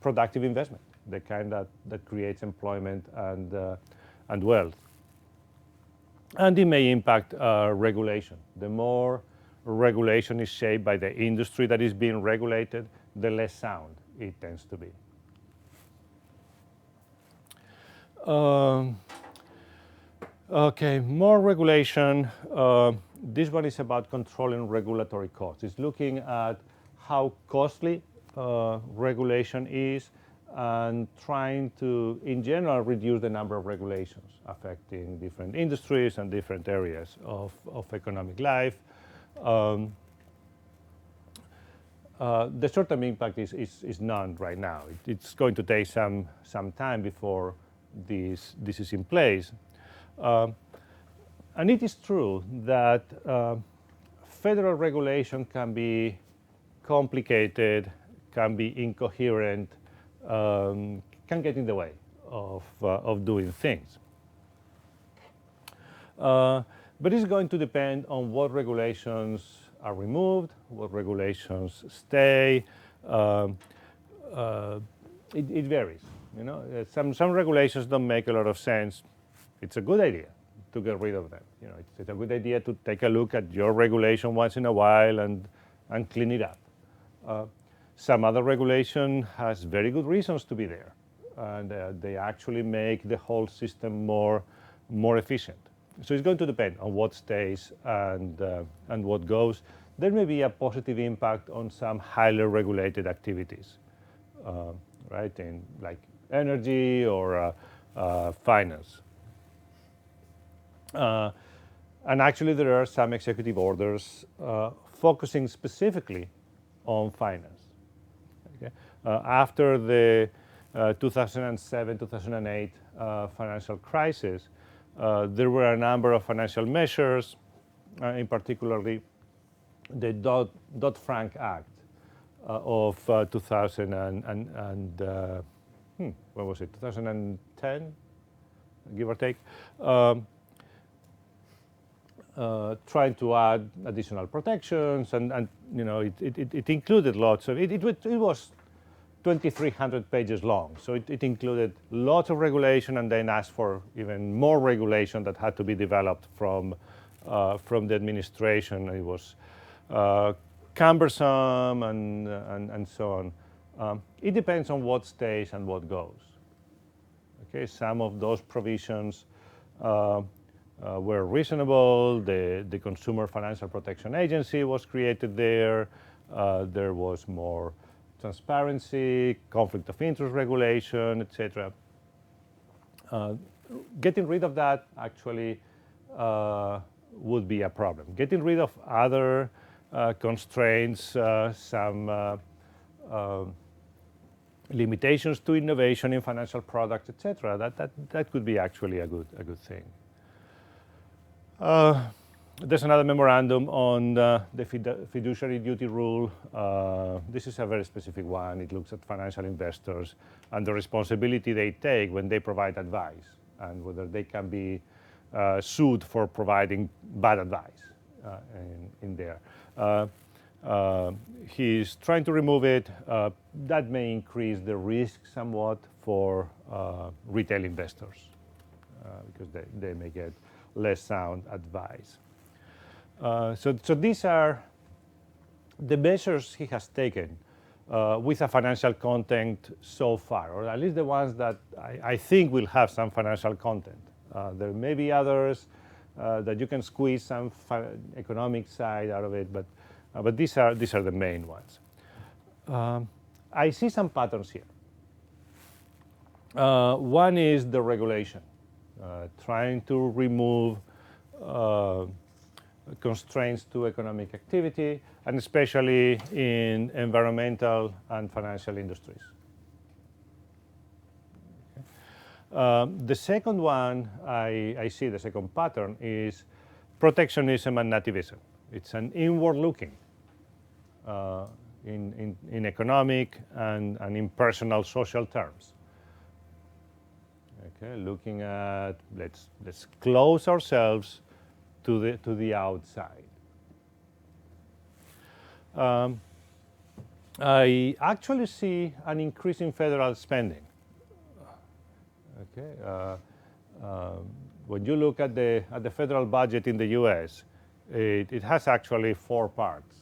productive investment, the kind that creates employment and wealth. And it may impact regulation. The more regulation is shaped by the industry that is being regulated, the less sound it tends to be. Okay, more regulation. This one is about controlling regulatory costs. It's looking at how costly regulation is and trying to, in general, reduce the number of regulations affecting different industries and different areas of economic life. the short-term impact is none right now. It's going to take some time before this is in place. And it is true that federal regulation can be complicated, can be incoherent, can get in the way of doing things. But it's going to depend on what regulations are removed, what regulations stay. It varies. You know, some regulations don't make a lot of sense. It's a good idea to get rid of them. You know, it's a good idea to take a look at your regulation once in a while and clean it up. Some other regulation has very good reasons to be there, and they actually make the whole system more efficient. So it's going to depend on what stays and what goes. There may be a positive impact on some highly regulated activities, right, in like energy or finance. And actually there are some executive orders focusing specifically on finance. Okay? After the 2007-2008 financial crisis, there were a number of financial measures, in particularly the Dodd-Frank Act of 2000 what was it, 2010, give or take, trying to add additional protections, and you know, it included lots of, it was 2,300 pages long, so it included lots of regulation, and then asked for even more regulation that had to be developed from the administration. It was cumbersome and so on. It depends on what stays and what goes. Okay, some of those provisions were reasonable. The Consumer Financial Protection Agency was created there. There was more transparency, conflict of interest regulation, etc. Getting rid of that actually would be a problem. Getting rid of other constraints, some limitations to innovation in financial products, etc. That could be actually a good thing. There's another memorandum on the fiduciary duty rule. This is a very specific one. It looks at financial investors and the responsibility they take when they provide advice, and whether they can be sued for providing bad advice in there. He's trying to remove it. That may increase the risk somewhat for retail investors because they may get less sound advice. So these are the measures he has taken with a financial content so far, or at least the ones that I think will have some financial content. There may be others that you can squeeze some economic side out of it, but these are the main ones. I see some patterns here. One is the regulation, trying to remove constraints to economic activity, and especially in environmental and financial industries. The second one I see, the second pattern, is protectionism and nativism. It's an inward looking in economic and in personal social terms. Okay, looking at let's close ourselves to the outside. I actually see an increase in federal spending. Okay, when you look at the federal budget in the U.S., it has actually 4 parts,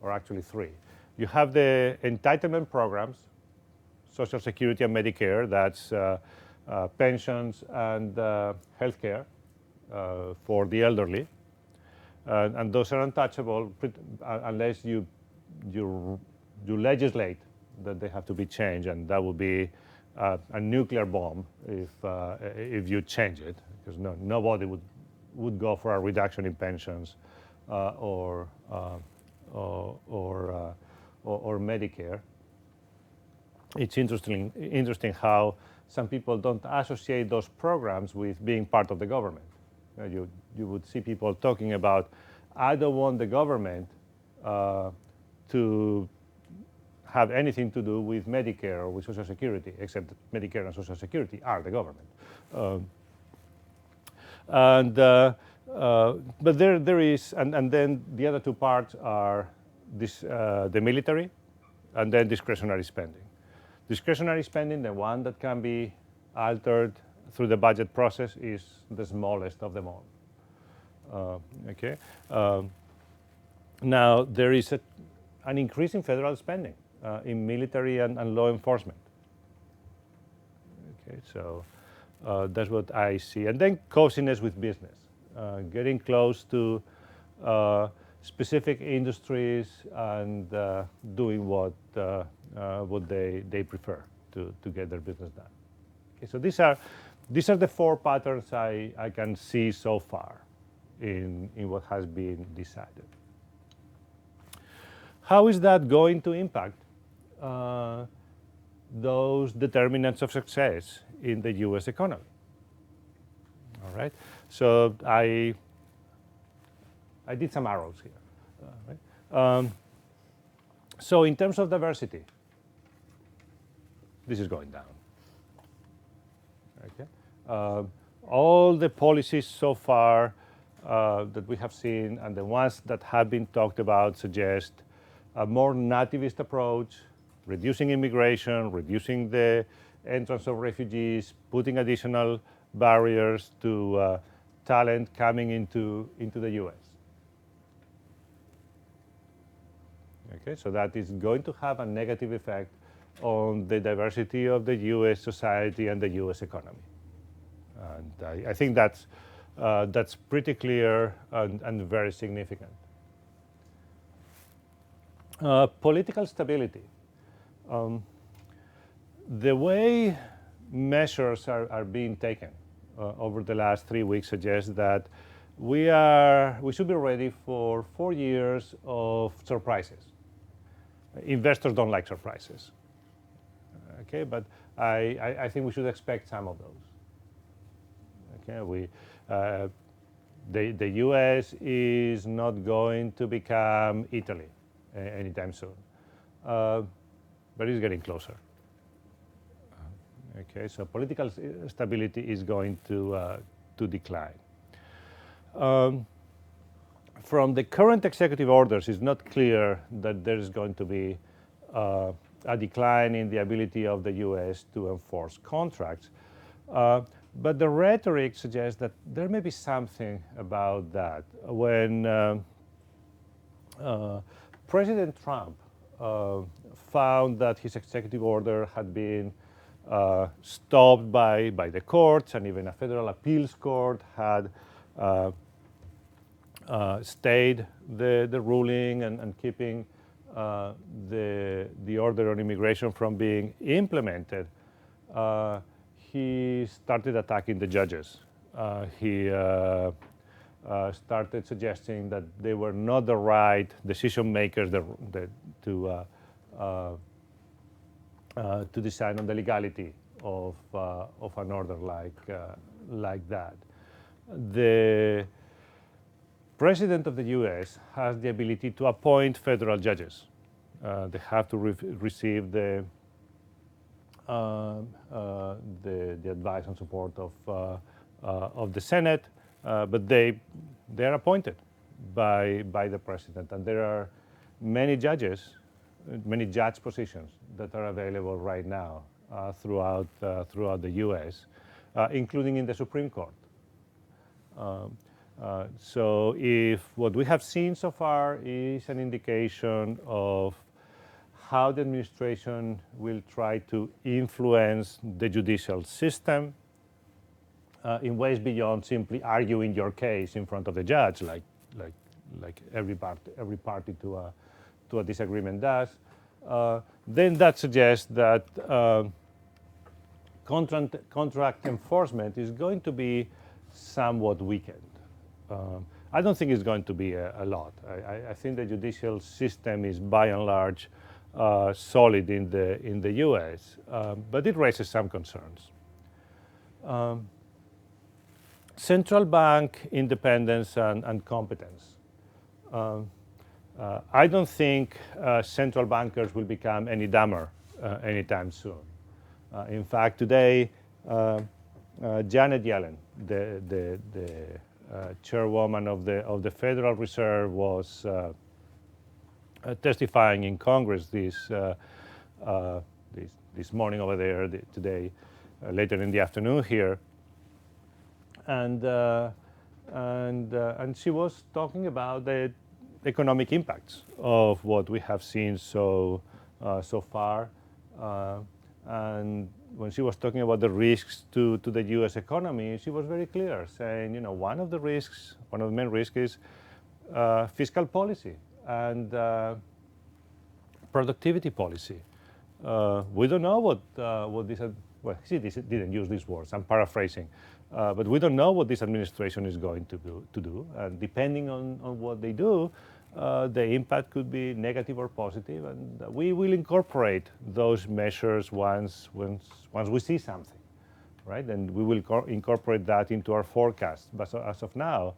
or actually 3. You have the entitlement programs, Social Security and Medicare, that's pensions and health care for the elderly, and those are untouchable unless you legislate that they have to be changed, and that would be a nuclear bomb if you change it, because nobody would go for a reduction in pensions or or Medicare. It's interesting how some people don't associate those programs with being part of the government. You would see people talking about, I don't want the government to have anything to do with Medicare or with Social Security, except that Medicare and Social Security are the government. But there is, and then the other two parts are this, the military and then discretionary spending. Discretionary spending, the one that can be altered through the budget process, is the smallest of them all. Okay. Now, there is an increase in federal spending in military and law enforcement. Okay, so that's what I see. And then coziness with business, getting close to specific industries and doing what they prefer to get their business done. Okay, so these are the four patterns I can see so far in what has been decided. How is that going to impact those determinants of success in the US economy? All right, so I did some arrows here. Right? So in terms of diversity, this is going down. Okay. All the policies so far that we have seen and the ones that have been talked about suggest a more nativist approach, reducing immigration, reducing the entrance of refugees, putting additional barriers to talent coming into the US. Okay, so that is going to have a negative effect on the diversity of the US society and the US economy. And I think that's pretty clear and very significant. Political stability. The way measures are being taken over the last 3 weeks suggests that we should be ready for 4 years of surprises. Investors don't like surprises. Okay, but I think we should expect some of those. Okay, the US is not going to become Italy anytime soon, but it's getting closer. Okay, so political stability is going to decline. From the current executive orders, it's not clear that there is going to be a decline in the ability of the US to enforce contracts. But the rhetoric suggests that there may be something about that. When President Trump found that his executive order had been stopped by the courts, and even a federal appeals court had stayed the ruling and keeping the order on immigration from being implemented, he started attacking the judges. He started suggesting that they were not the right decision makers to decide on the legality of an order like that. The President of the U.S. has the ability to appoint federal judges. They have to receive the advice and support of the Senate, but they are appointed by the president, and there are many judges, many judge positions that are available right now throughout the U.S., including in the Supreme Court. So if what we have seen so far is an indication of how the administration will try to influence the judicial system in ways beyond simply arguing your case in front of the judge, like every party to a disagreement does, then that suggests that contract enforcement is going to be somewhat weakened. I don't think it's going to be a lot. I think the judicial system is by and large solid in the U.S., but it raises some concerns. Central bank independence and competence. I don't think central bankers will become any dumber anytime soon. In fact, today, Janet Yellen, the chairwoman of the Federal Reserve, was testifying in Congress this morning over there, today, later in the afternoon here, and she was talking about the economic impacts of what we have seen so far, and when she was talking about the risks to the U.S. economy, she was very clear, saying, one of the main risks is fiscal policy and productivity policy. We don't know what this. Well, she didn't use these words. I'm paraphrasing, but we don't know what this administration is going to do. And depending on what they do, the impact could be negative or positive, and we will incorporate those measures once we see something, right? And we will incorporate that into our forecast. But as of now,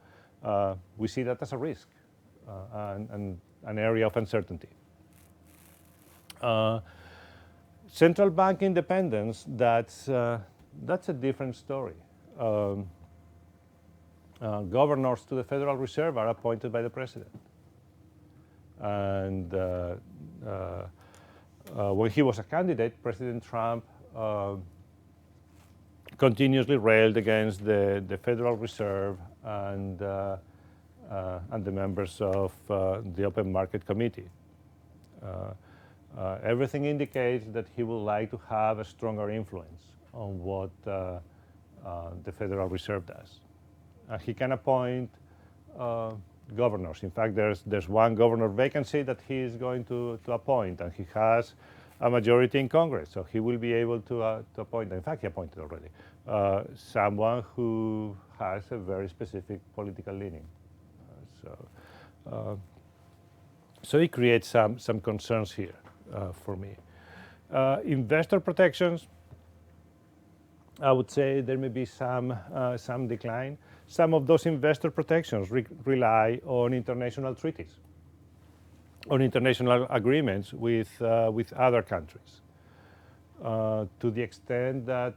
we see that as a risk and an area of uncertainty. Central bank independence, that's a different story. Governors to the Federal Reserve are appointed by the president. And when he was a candidate, President Trump continuously railed against the Federal Reserve and the members of the Open Market Committee. Everything indicates that he would like to have a stronger influence on what the Federal Reserve does. He can appoint governors. In fact, there's one governor vacancy that he is going to appoint, and he has a majority in Congress, so he will be able to appoint. In fact, he appointed already someone who has a very specific political leaning. So it creates some concerns here for me. Investor protections, I would say there may be some decline. Some of those investor protections rely on international treaties, on international agreements with other countries, to the extent that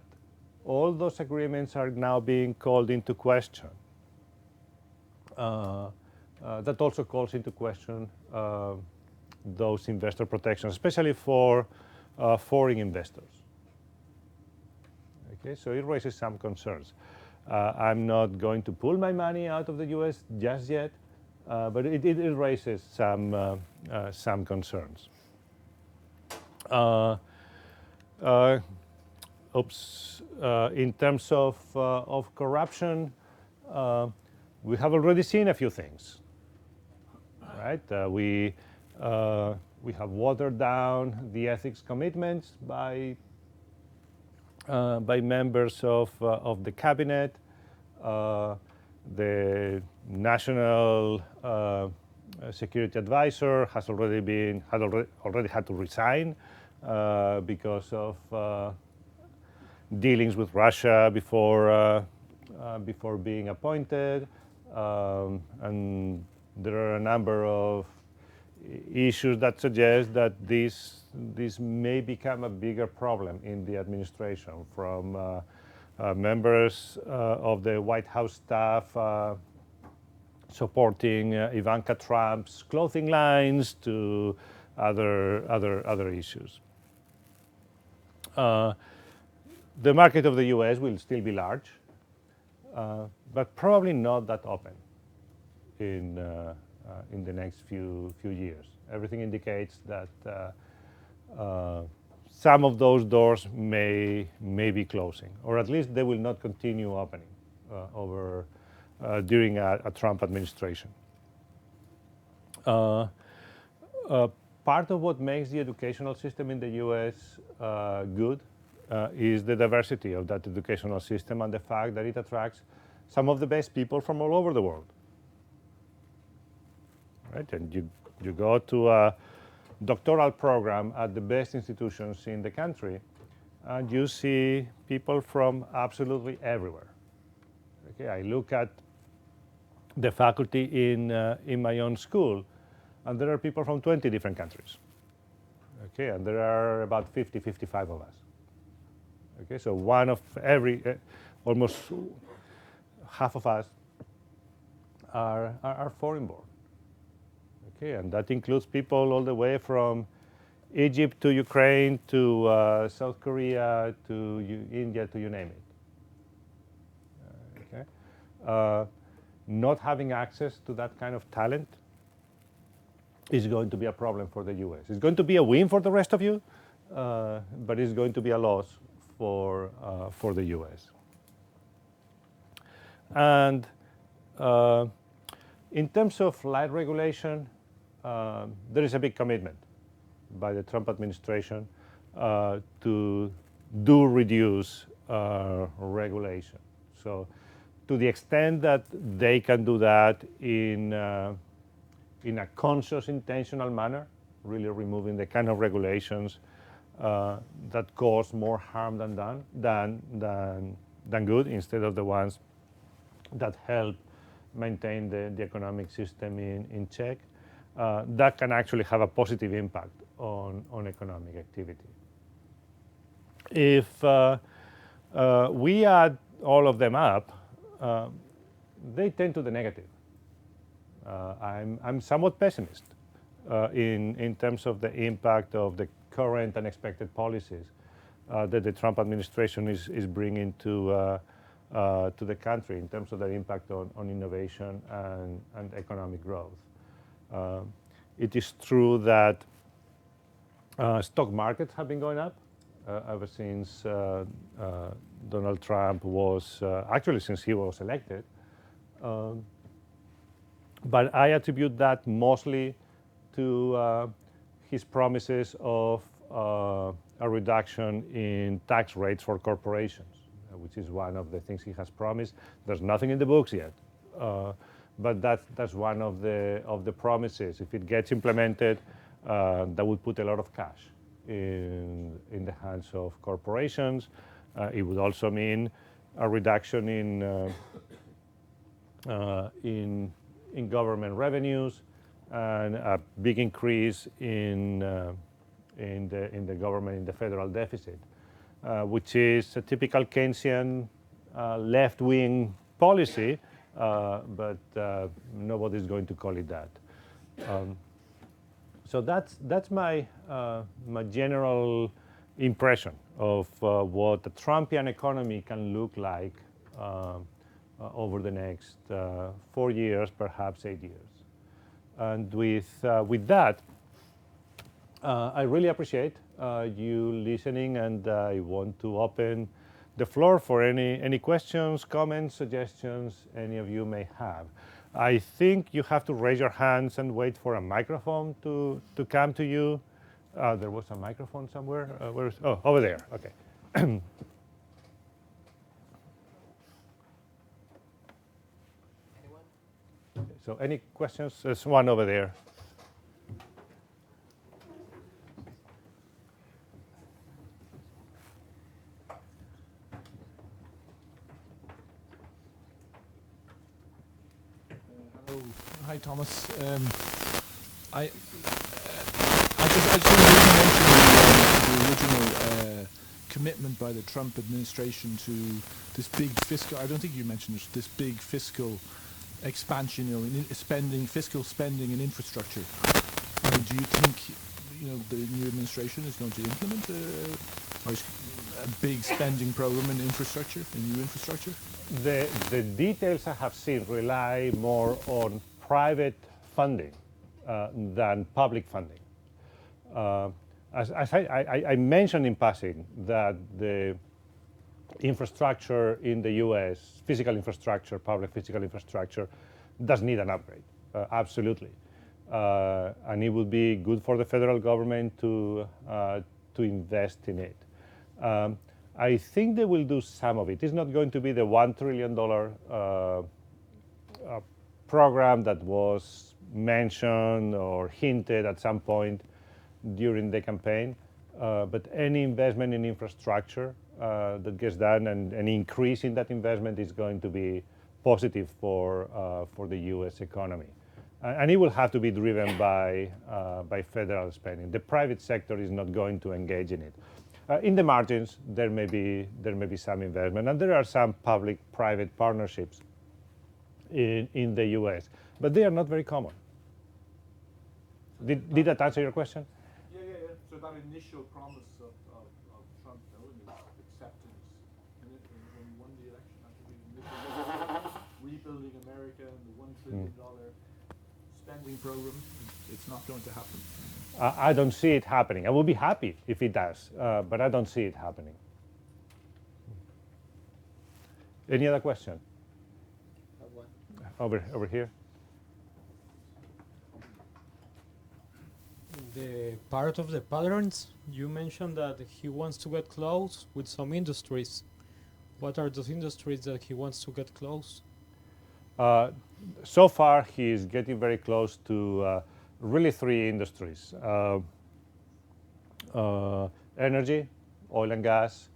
all those agreements are now being called into question. That also calls into question those investor protections, especially for foreign investors. Okay, so it raises some concerns. I'm not going to pull my money out of the U.S. just yet, but it raises some concerns. In terms of corruption, we have already seen a few things, right? We have watered down the ethics commitments by members of the cabinet. The national security advisor has already had to resign because of dealings with Russia before being appointed, and there are a number of issues that suggest that this may become a bigger problem in the administration, from members of the White House staff supporting Ivanka Trump's clothing lines to other issues. The market of the U.S. will still be large, but probably not that open in the next few years. Everything indicates that some of those doors may be closing, or at least they will not continue opening during a Trump administration. Part of what makes the educational system in the U.S. good is the diversity of that educational system and the fact that it attracts some of the best people from all over the world. Right? And you go to doctoral program at the best institutions in the country, and you see people from absolutely everywhere. Okay, I look at the faculty in my own school, and there are people from 20 different countries. Okay, and there are about 50, 55 of us. Okay, so one of every, almost half of us are foreign born. Okay, and that includes people all the way from Egypt to Ukraine to South Korea to India, to you name it. Okay, not having access to that kind of talent is going to be a problem for the US. It's going to be a win for the rest of you, but it's going to be a loss for the US. And in terms of light regulation, there is a big commitment by the Trump administration to reduce regulation. So to the extent that they can do that in a conscious, intentional manner, really removing the kind of regulations that cause more harm than good, instead of the ones that help maintain the economic system in check, that can actually have a positive impact on economic activity. If we add all of them up, they tend to the negative. I'm somewhat pessimist in terms of the impact of the current and expected policies that the Trump administration is bringing to the country in terms of their impact on innovation and economic growth. It is true that stock markets have been going up ever since Donald Trump was, actually since he was elected. But I attribute that mostly to his promises of a reduction in tax rates for corporations, which is one of the things he has promised. There's nothing in the books yet, but that's one of the promises. If it gets implemented, that would put a lot of cash in the hands of corporations. It would also mean a reduction in government revenues and a big increase in the government, in the federal deficit, which is a typical Keynesian left-wing policy, but nobody's going to call it that. So that's my general impression of what the Trumpian economy can look like over the next 4 years, perhaps 8 years. And with that, I really appreciate you listening, and I want to open the floor for any questions, comments, suggestions any of you may have. I think you have to raise your hands and wait for a microphone to come to you. There was a microphone somewhere. Where is? Oh, over there. Okay. Okay, so any questions? There's one over there. Hello. Hi, Thomas. I just want to mention the original commitment by the Trump administration to this big fiscal. I don't think you mentioned it. This big fiscal expansion, in fiscal spending and infrastructure. Do you think, the new administration is going to implement a big spending program in infrastructure, in new infrastructure? The details I have seen rely more on private funding than public funding. As I mentioned in passing that the infrastructure in the US, physical infrastructure, public physical infrastructure, does need an upgrade, absolutely. And it would be good for the federal government to invest in it. I think they will do some of it. It's not going to be the $1 trillion program that was mentioned or hinted at some point during the campaign, but any investment in infrastructure that gets done and an increase in that investment is going to be positive for the U.S. economy. And it will have to be driven by federal spending. The private sector is not going to engage in it. In the margins, there may be some investment, and there are some public-private partnerships in the U.S., but they are not very common. Did that answer your question? Yeah. So that initial promise of Trump, though, and his acceptance when he won the election, I think his initial rebuilding America and the $1 trillion spending program, it's not going to happen. I don't see it happening. I will be happy if it does, but I don't see it happening. Any other question? Over here. The part of the patterns, you mentioned that he wants to get close with some industries. What are those industries that he wants to get close? So far, he's getting very close to really three industries. Energy, oil and gas,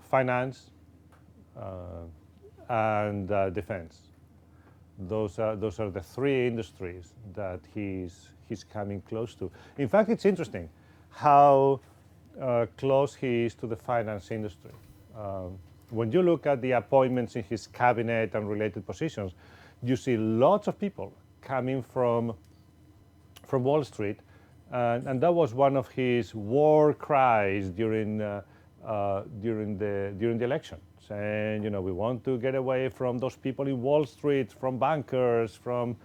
finance, and defense. Those are the three industries that he's coming close to. In fact, it's interesting how close he is to the finance industry. When you look at the appointments in his cabinet and related positions, you see lots of people coming from Wall Street, and that was one of his war cries during the election, saying, we want to get away from those people in Wall Street, from bankers, from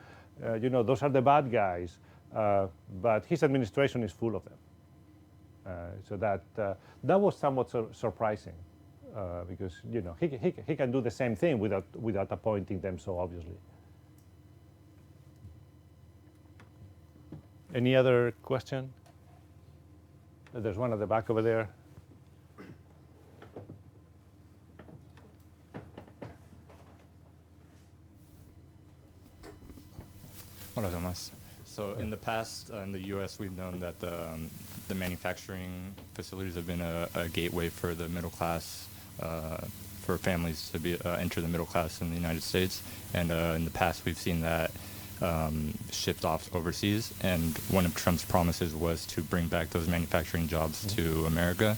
those are the bad guys. But his administration is full of them. So that was somewhat surprising. Because he can do the same thing without appointing them so obviously. Any other question? There's one at the back over there. Hola, Tomás. So in the past, in the U.S., we've known that the manufacturing facilities have been a gateway for the middle class, for families to be enter the middle class in the United States. And in the past, we've seen that shipped off overseas. And one of Trump's promises was to bring back those manufacturing jobs to America.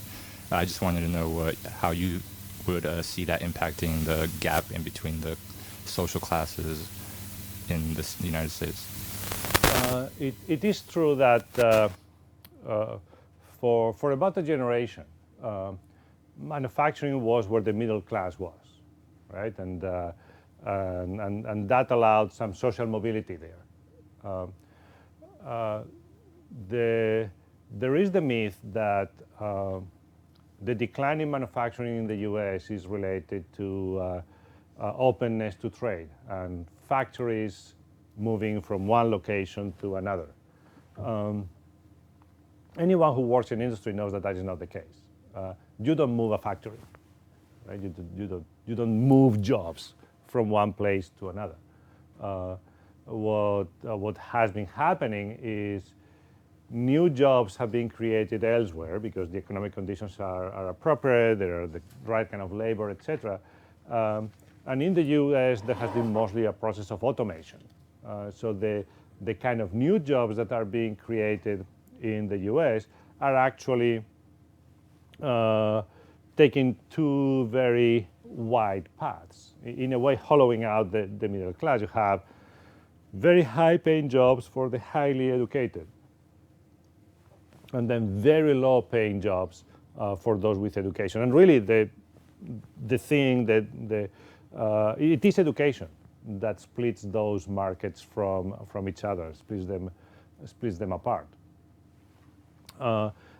I just wanted to know how you would see that impacting the gap in between the social classes in the United States. It is true that for about a generation, manufacturing was where the middle class was, right? And that allowed some social mobility there. There is the myth that the decline in manufacturing in the U.S. is related to openness to trade and factories moving from one location to another. Anyone who works in industry knows that that is not the case. You don't move a factory, right? You don't move jobs from one place to another. What has been happening is new jobs have been created elsewhere because the economic conditions are appropriate, there are the right kind of labor, etc. And in the U.S., there has been mostly a process of automation. So the kind of new jobs that are being created in the U.S. are actually taking two very wide paths. In a way, hollowing out the middle class. You have very high-paying jobs for the highly educated, and then very low-paying jobs for those with education. And really, the thing that it is education that splits those markets from each other, splits them apart.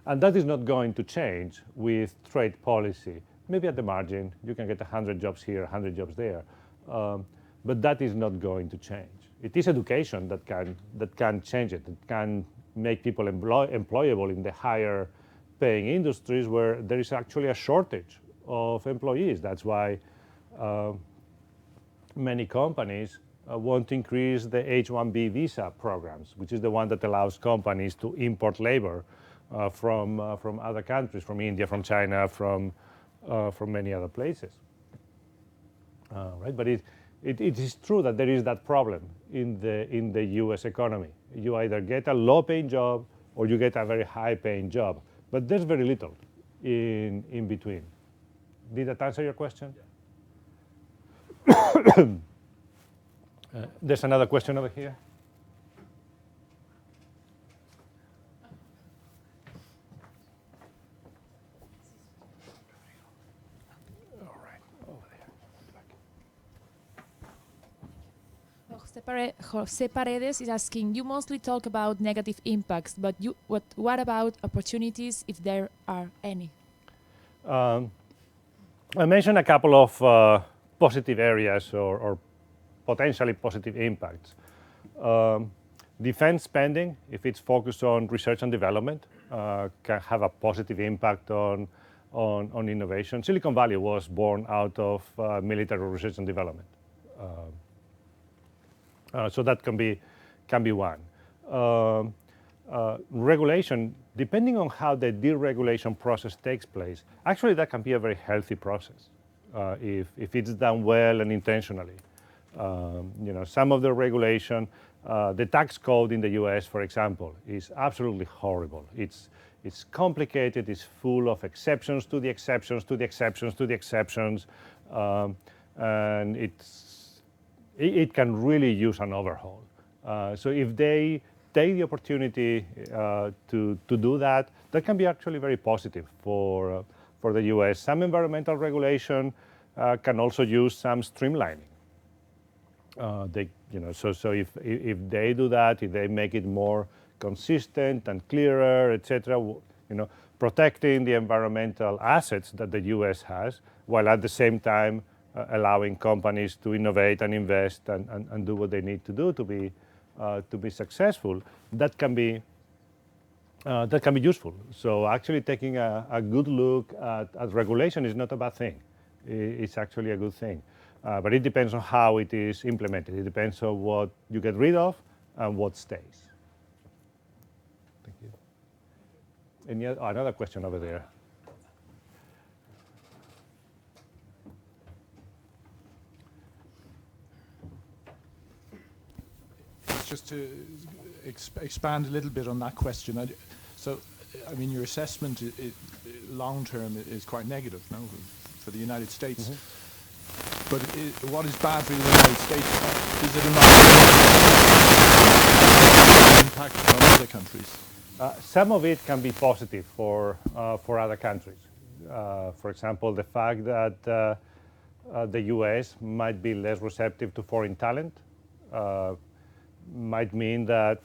And that is not going to change with trade policy. Maybe at the margin, you can get 100 jobs here, 100 jobs there, but that is not going to change. It is education that can change it. It can make people employable in the higher paying industries where there is actually a shortage of employees. That's why many companies want to increase the H-1B visa programs, which is the one that allows companies to import labor from other countries, from India, from China, from many other places. Right, but it is true that there is that problem in the U.S. economy. You either get a low-paying job or you get a very high-paying job, but there's very little in between. Did that answer your question? Yeah. There's another question over here. All right, over there. Jose Paredes is asking, you mostly talk about negative impacts, but what about opportunities, if there are any? I mentioned a couple of positive areas or potentially positive impacts. Defense spending, if it's focused on research and development, can have a positive impact on innovation. Silicon Valley was born out of military research and development. So that can be one. Regulation, depending on how the deregulation process takes place, actually that can be a very healthy process if it's done well and intentionally. Some of the regulation, the tax code in the US, for example, is absolutely horrible. It's complicated, it's full of exceptions to the exceptions to the exceptions to the exceptions, and it can really use an overhaul. So if they take the opportunity to do that, that can be actually very positive for the US. Some environmental regulation can also use some streamlining. So if they do that, if they make it more consistent and clearer, etc., protecting the environmental assets that the US has, while at the same time allowing companies to innovate and invest and do what they need to do to be successful, that can be useful. So actually taking a good look at regulation is not a bad thing. It's actually a good thing. But it depends on how it is implemented. It depends on what you get rid of and what stays. Thank you. Another question over there. Just to expand a little bit on that question. Your assessment long term is quite negative, no, for the United States. Mm-hmm. But what is bad for the United States? Is it an impact on other countries? Some of it can be positive for other countries. For example, the fact that the US might be less receptive to foreign talent might mean that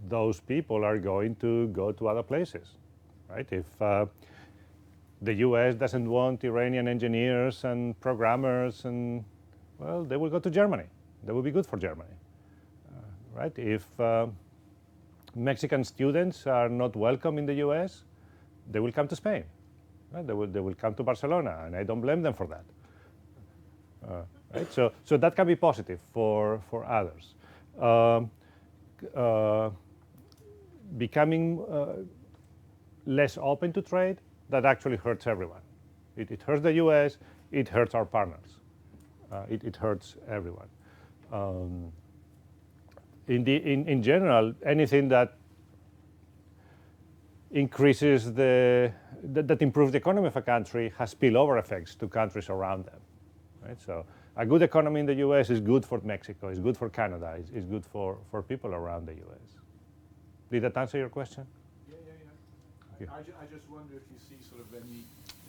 those people are going to go to other places, right? If the US doesn't want Iranian engineers and programmers, and well, they will go to Germany. That would be good for Germany, right? If Mexican students are not welcome in the US, they will come to Spain, right? They will come to Barcelona, and I don't blame them for that. Right? So that can be positive for others. Becoming less open to trade, that actually hurts everyone. It hurts the US, it hurts our partners. It hurts everyone. In general, anything that increases that improves the economy of a country has spillover effects to countries around them. Right? So a good economy in the US is good for Mexico, is good for Canada, is good for people around the US. Did that answer your question? Yeah. I just wonder if you see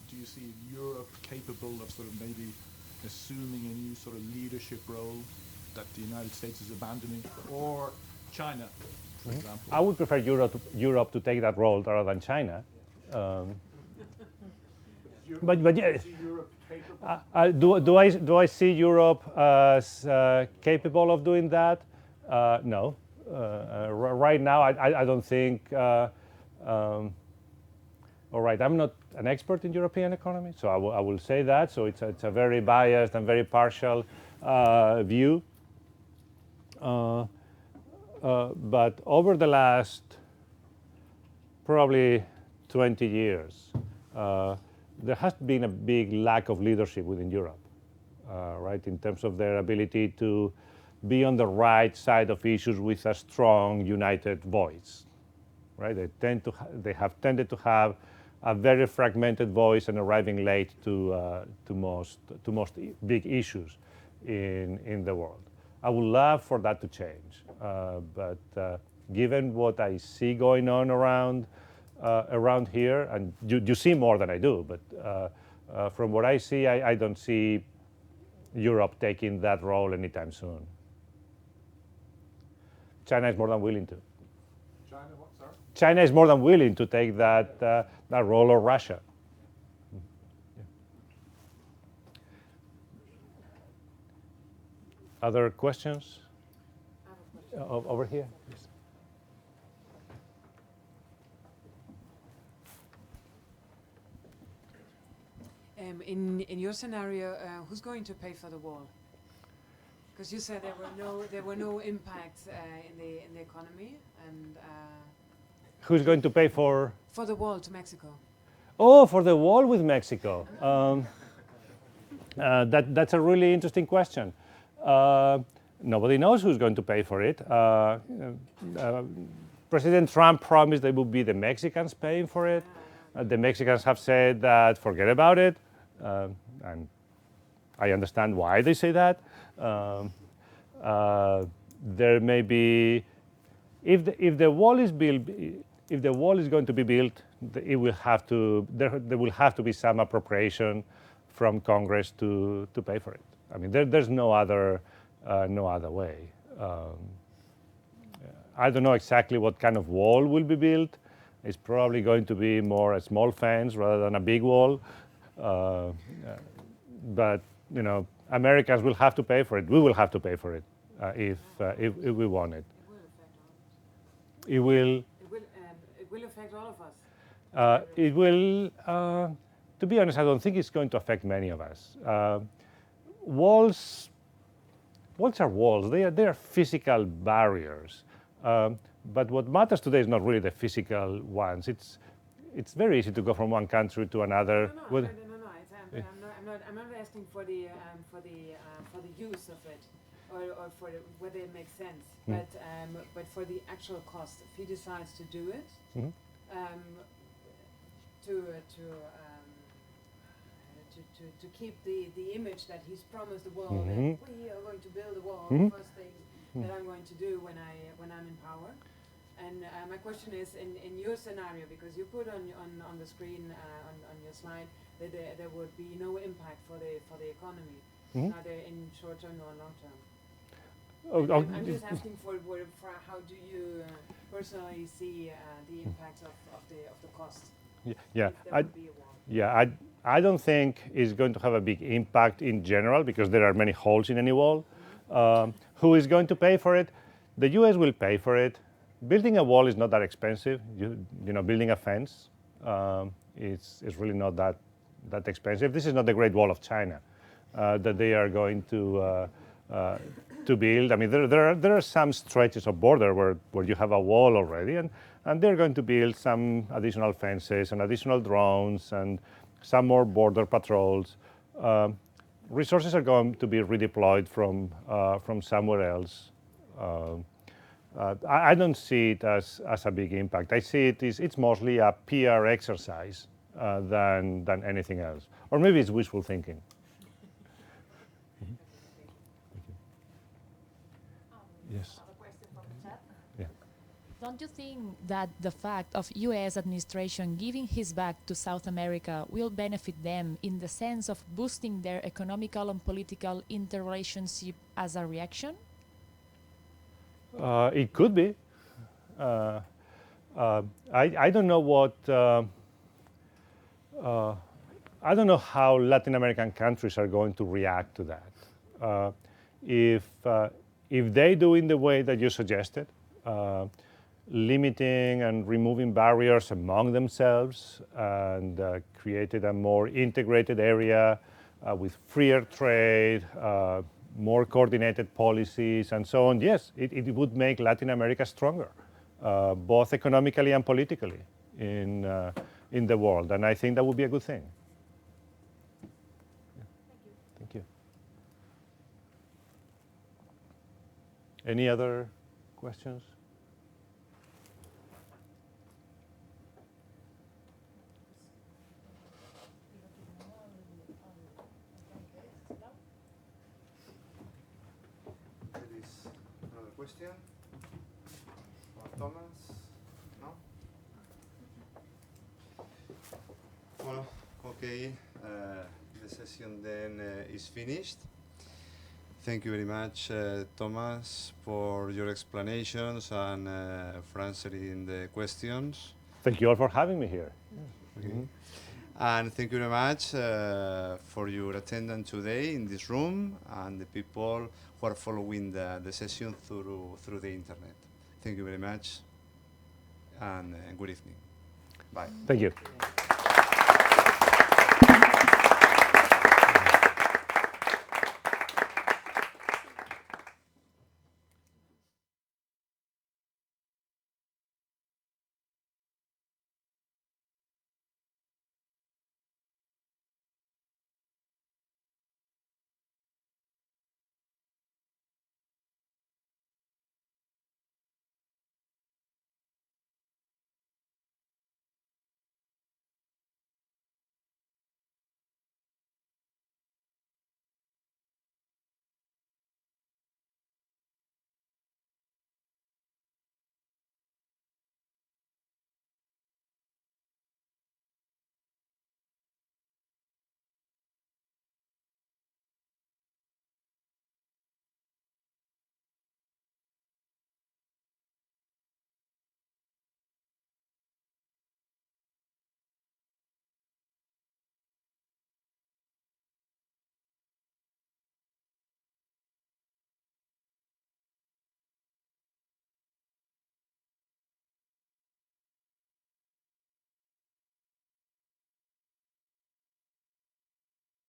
do you see Europe capable of sort of maybe assuming a new sort of leadership role that the United States is abandoning, or China, for example? I would prefer Europe to take that role rather than China. But yeah, do I see Europe as capable of doing that? No. Right now, I don't think. All right, I'm not an expert in European economy, so I will say that. So it's a very biased and very partial view. But over the last probably 20 years, there has been a big lack of leadership within Europe, right, in terms of their ability to be on the right side of issues with a strong, united voice, right? They have tended to have a very fragmented voice and arriving late to most big issues in the world. I would love for that to change, but given what I see going on around here, and you see more than I do, but from what I see, I don't see Europe taking that role anytime soon. China is more than willing to. China, what, sorry? China is more than willing to take that role, or Russia. Yeah. Other questions? Over here, please. In your scenario, who's going to pay for the wall? Because you said there were no impacts in the economy, and Who's going to pay for the wall to Mexico. Oh, for the wall with Mexico. That's a really interesting question. Nobody knows who's going to pay for it. President Trump promised it would be the Mexicans paying for it. The Mexicans have said that forget about it, and I understand why they say that. There may be, if the wall is built, if the wall is going to be built, it will have to there will have to be some appropriation from Congress to pay for it. I mean, there's no other way. I don't know exactly what kind of wall will be built. It's probably going to be more a small fence rather than a big wall. But you know, Americans will have to pay for it. We will have to pay for it if we want it. It will. It will affect all of us. It will. To be honest, I don't think it's going to affect many of us. Walls are walls. They are physical barriers. But what matters today is not really the physical ones. It's very easy to go from one country to another. No. I'm not asking for the use of it, or for whether it makes sense. But for the actual cost, if he decides to do it, to keep the image that he's promised the world, that we are going to build a wall. The first thing that I'm going to do when I'm in power. And my question is, in your scenario, because you put on the screen on your slide that there would be no impact for the economy, neither in short term nor long term. I'm just asking for how do you personally see the impacts of the cost? I don't think it's going to have a big impact in general because there are many holes in any wall. Who is going to pay for it? The U.S. will pay for it. Building a wall is not that expensive. You know, building a fence is really not that expensive. This is not the Great Wall of China that they are going to build. I mean, there are some stretches of border where you have a wall already, and they're going to build some additional fences and additional drones and some more border patrols. Resources are going to be redeployed from somewhere else. I don't see it as a big impact. I see it's mostly a PR exercise than anything else. Or maybe it's wishful thinking. Yes. Yeah. Don't you think that the fact of U.S. administration giving his back to South America will benefit them in the sense of boosting their economical and political interrelationship as a reaction? It could be. I don't know what. I don't know how Latin American countries are going to react to that. If they do in the way that you suggested, limiting and removing barriers among themselves and created a more integrated area with freer trade, more coordinated policies and so on, yes, it would make Latin America stronger, both economically and politically in the world. And I think that would be a good thing. Thank you. Any other questions? There is another question for Thomas? No? Well, okay, the session then is finished. Thank you very much, Thomas, for your explanations and for answering the questions. Thank you all for having me here. Okay. And thank you very much for your attendance today in this room and the people who are following the session through the internet. Thank you very much and good evening. Bye. Thank you.